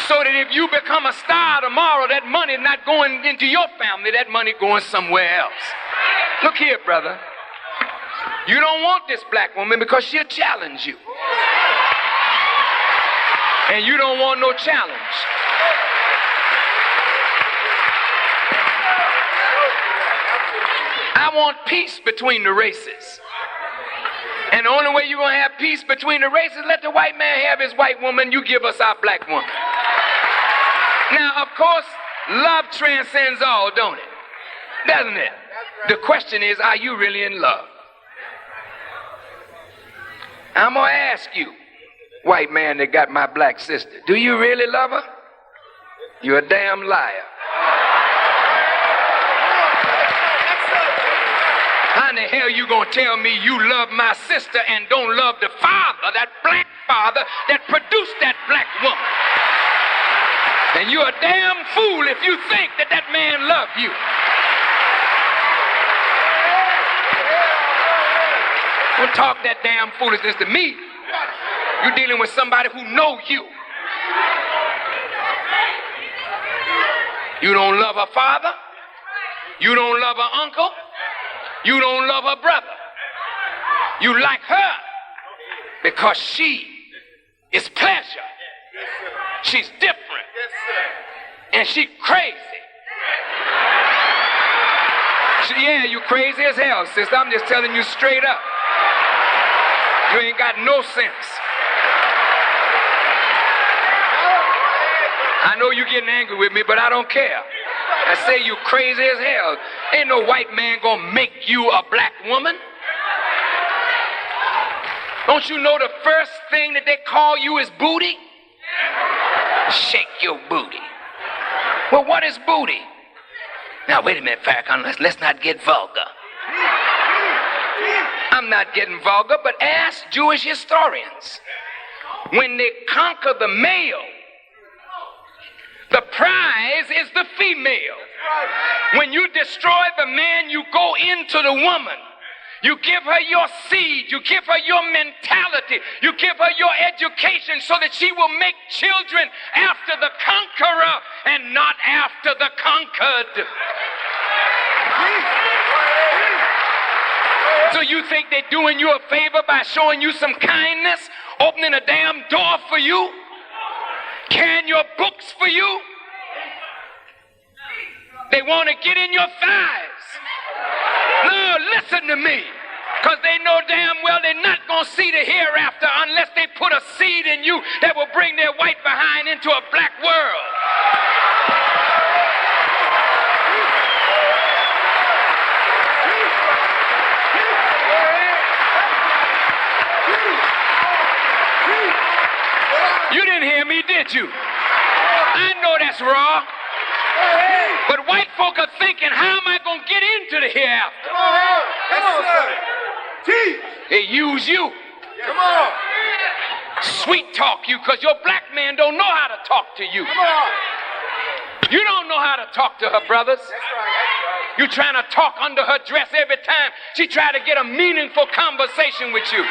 So that if you become a star tomorrow, that money not going into your family, that money going somewhere else. Look here, brother. You don't want this black woman because she'll challenge you. And you don't want no challenge. I want peace between the races. And the only way you're going to have peace between the races, let the white man have his white woman, you give us our black woman. Now, of course, love transcends all, don't it? Doesn't it? The question is, are you really in love? I'm going to ask you, white man that got my black sister, do you really love her? You're a damn liar. How in the hell you gonna tell me you love my sister and don't love the father, that black father that produced that black woman? And you're a damn fool if you think that that man loved you. Don't talk that damn foolishness to me. You're dealing with somebody who knows you. You don't love her father. You don't love her uncle. You don't love her brother. You like her because she is pleasure. She's different. And she's crazy. Yeah, you crazy as hell, sister. I'm just telling you straight up. You ain't got no sense. I know you're getting angry with me, but I don't care. I say you crazy as hell. Ain't no white man gonna make you a black woman. Don't you know the first thing that they call you is booty? Shake your booty. Well, what is booty? Now, wait a minute, Farrakhan, let's not get vulgar. I'm not getting vulgar, but ask Jewish historians. When they conquer the male, the prize is the female. When you destroy the man, you go into the woman. You give her your seed. You give her your mentality. You give her your education so that she will make children after the conqueror and not after the conquered. So you think they're doing you a favor by showing you some kindness, opening a damn door for you, carrying your books for you? They want to get in your thighs. No, listen to me. Because they know damn well they're not going to see the hereafter unless they put a seed in you that will bring their white behind into a black world. You didn't hear me, did you? I know that's raw. But white folk are thinking, how am I going to get into the hereafter? Come on, sir. Teach. They use you. Come on. Sweet talk you, because your black man don't know how to talk to you. Come on. You don't know how to talk to her brothers. That's right. You trying to talk under her dress every time she try to get a meaningful conversation with you.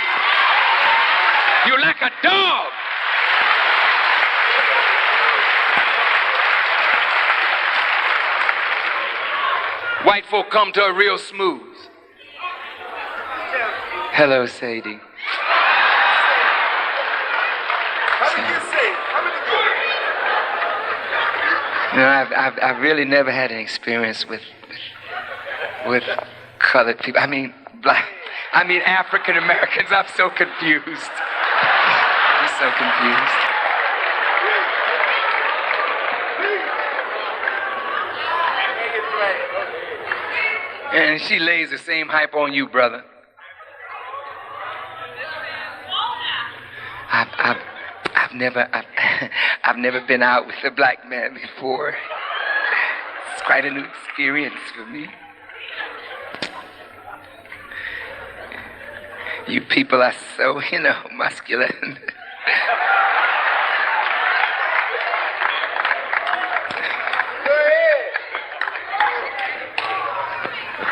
You're like a dog. White folk come to her real smooth. Hello, Sadie. You know, I've really never had an experience with colored people. I mean, African Americans. I'm so confused. I'm so confused. And she lays the same hype on you, brother. I've never been out with a black man before. It's quite a new experience for me. You people are so, muscular.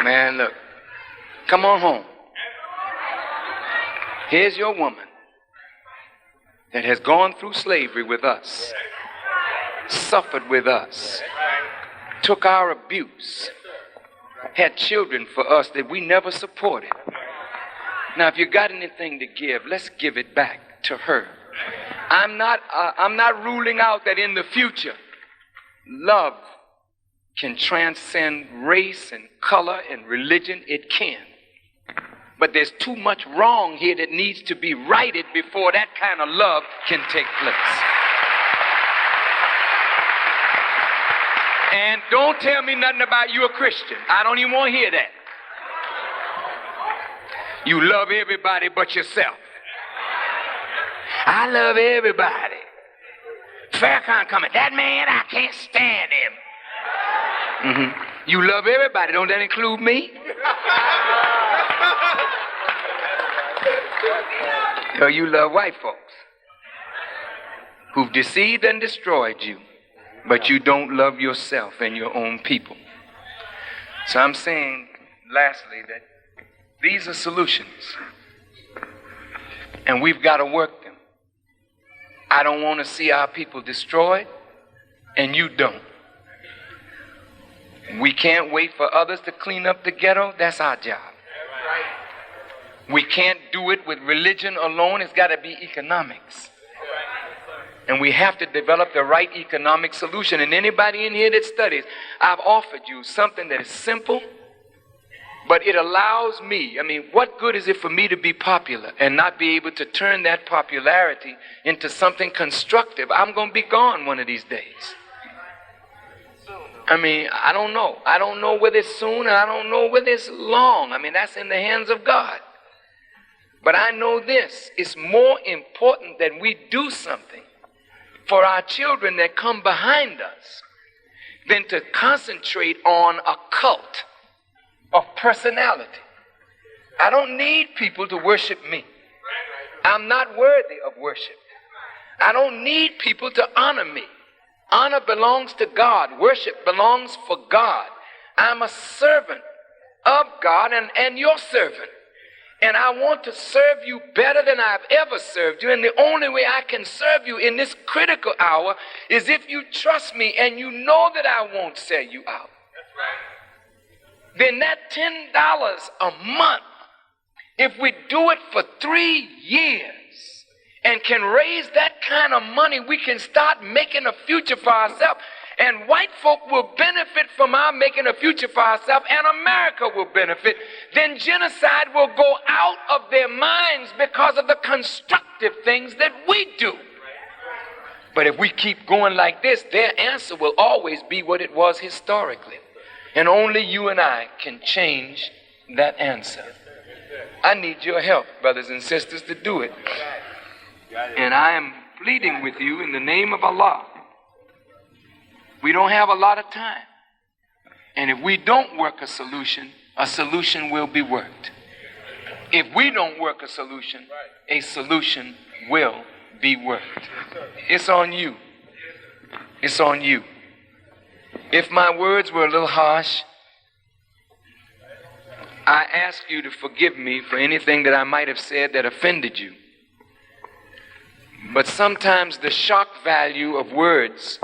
Man, look, come on home. Here's your woman that has gone through slavery with us, suffered with us, took our abuse, had children for us that we never supported. Now, if you got anything to give, let's give it back to her. I'm not ruling out that in the future, love can transcend race and color and religion. It can. But there's too much wrong here that needs to be righted before that kind of love can take place. And don't tell me nothing about you a Christian. I don't even want to hear that. You love everybody but yourself. I love everybody. Farrakhan coming. That man, I can't stand him. Mm-hmm. You love everybody. Don't that include me? So you love white folks who've deceived and destroyed you, but you don't love yourself and your own people. So I'm saying, lastly, that these are solutions, and we've got to work them. I don't want to see our people destroyed, and you don't. We can't wait for others to clean up the ghetto. That's our job. We can't do it with religion alone. It's got to be economics. And we have to develop the right economic solution. And anybody in here that studies, I've offered you something that is simple, but it allows me, what good is it for me to be popular and not be able to turn that popularity into something constructive? I'm going to be gone one of these days. I don't know. I don't know whether it's soon and I don't know whether it's long. That's in the hands of God. But I know this. It's more important that we do something for our children that come behind us than to concentrate on a cult of personality. I don't need people to worship me. I'm not worthy of worship. I don't need people to honor me. Honor belongs to God. Worship belongs for God. I'm a servant of God and your servant. And I want to serve you better than I've ever served you. And the only way I can serve you in this critical hour is if you trust me and you know that I won't sell you out. That's right. Then that $10 a month, if we do it for 3 years and can raise that kind of money, we can start making a future for ourselves. And white folk will benefit from our making a future for ourselves, and America will benefit. Then genocide will go out of their minds because of the constructive things that we do. But if we keep going like this, their answer will always be what it was historically. And only you and I can change that answer. I need your help, brothers and sisters, to do it. And I am pleading with you in the name of Allah. We don't have a lot of time. And if we don't work a solution will be worked. If we don't work a solution will be worked. It's on you. It's on you. If my words were a little harsh, I ask you to forgive me for anything that I might have said that offended you. But sometimes the shock value of words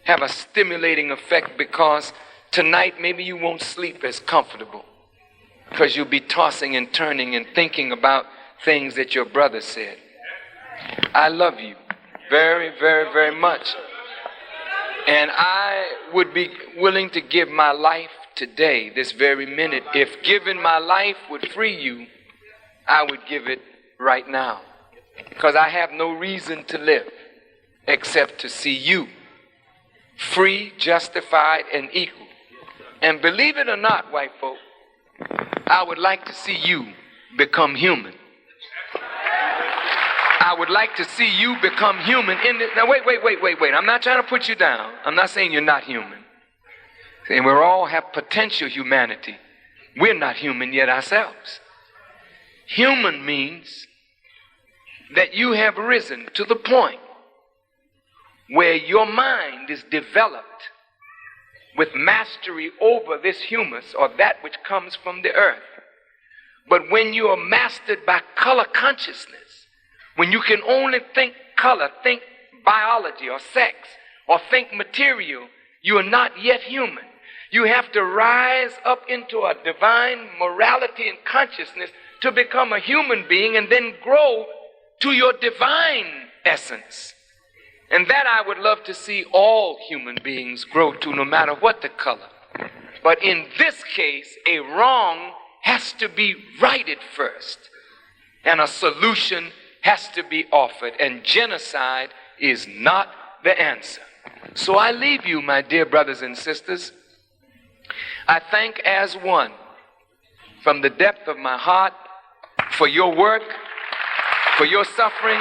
have a stimulating effect, because tonight maybe you won't sleep as comfortable because you'll be tossing and turning and thinking about things that your brother said. I love you very, very, very much. And I would be willing to give my life today, this very minute. If giving my life would free you, I would give it right now. Because I have no reason to live except to see you free, justified, and equal. And believe it or not, white folk, I would like to see you become human. I would like to see you become human in this. Now, wait. I'm not trying to put you down. I'm not saying you're not human. And we all have potential humanity. We're not human yet ourselves. Human means that you have risen to the point where your mind is developed with mastery over this humus, or that which comes from the earth. But when you are mastered by color consciousness, when you can only think color, think biology or sex, or think material, you are not yet human. You have to rise up into a divine morality and consciousness to become a human being, and then grow to your divine essence. And that I would love to see all human beings grow to, no matter what the color. But in this case, a wrong has to be righted first, and a solution has to be offered, and genocide is not the answer. So I leave you, my dear brothers and sisters. I thank as one, from the depth of my heart, for your work, for your suffering,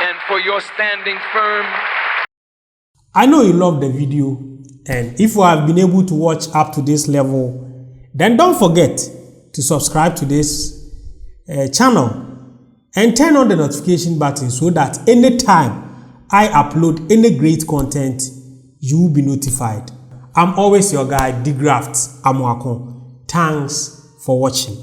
and for your standing firm. I know you love the video, and if you have been able to watch up to this level, then don't forget to subscribe to this channel and turn on the notification button so that anytime I upload any great content, you will be notified. I'm always your guy, De-Graft Amoako. Thanks for watching.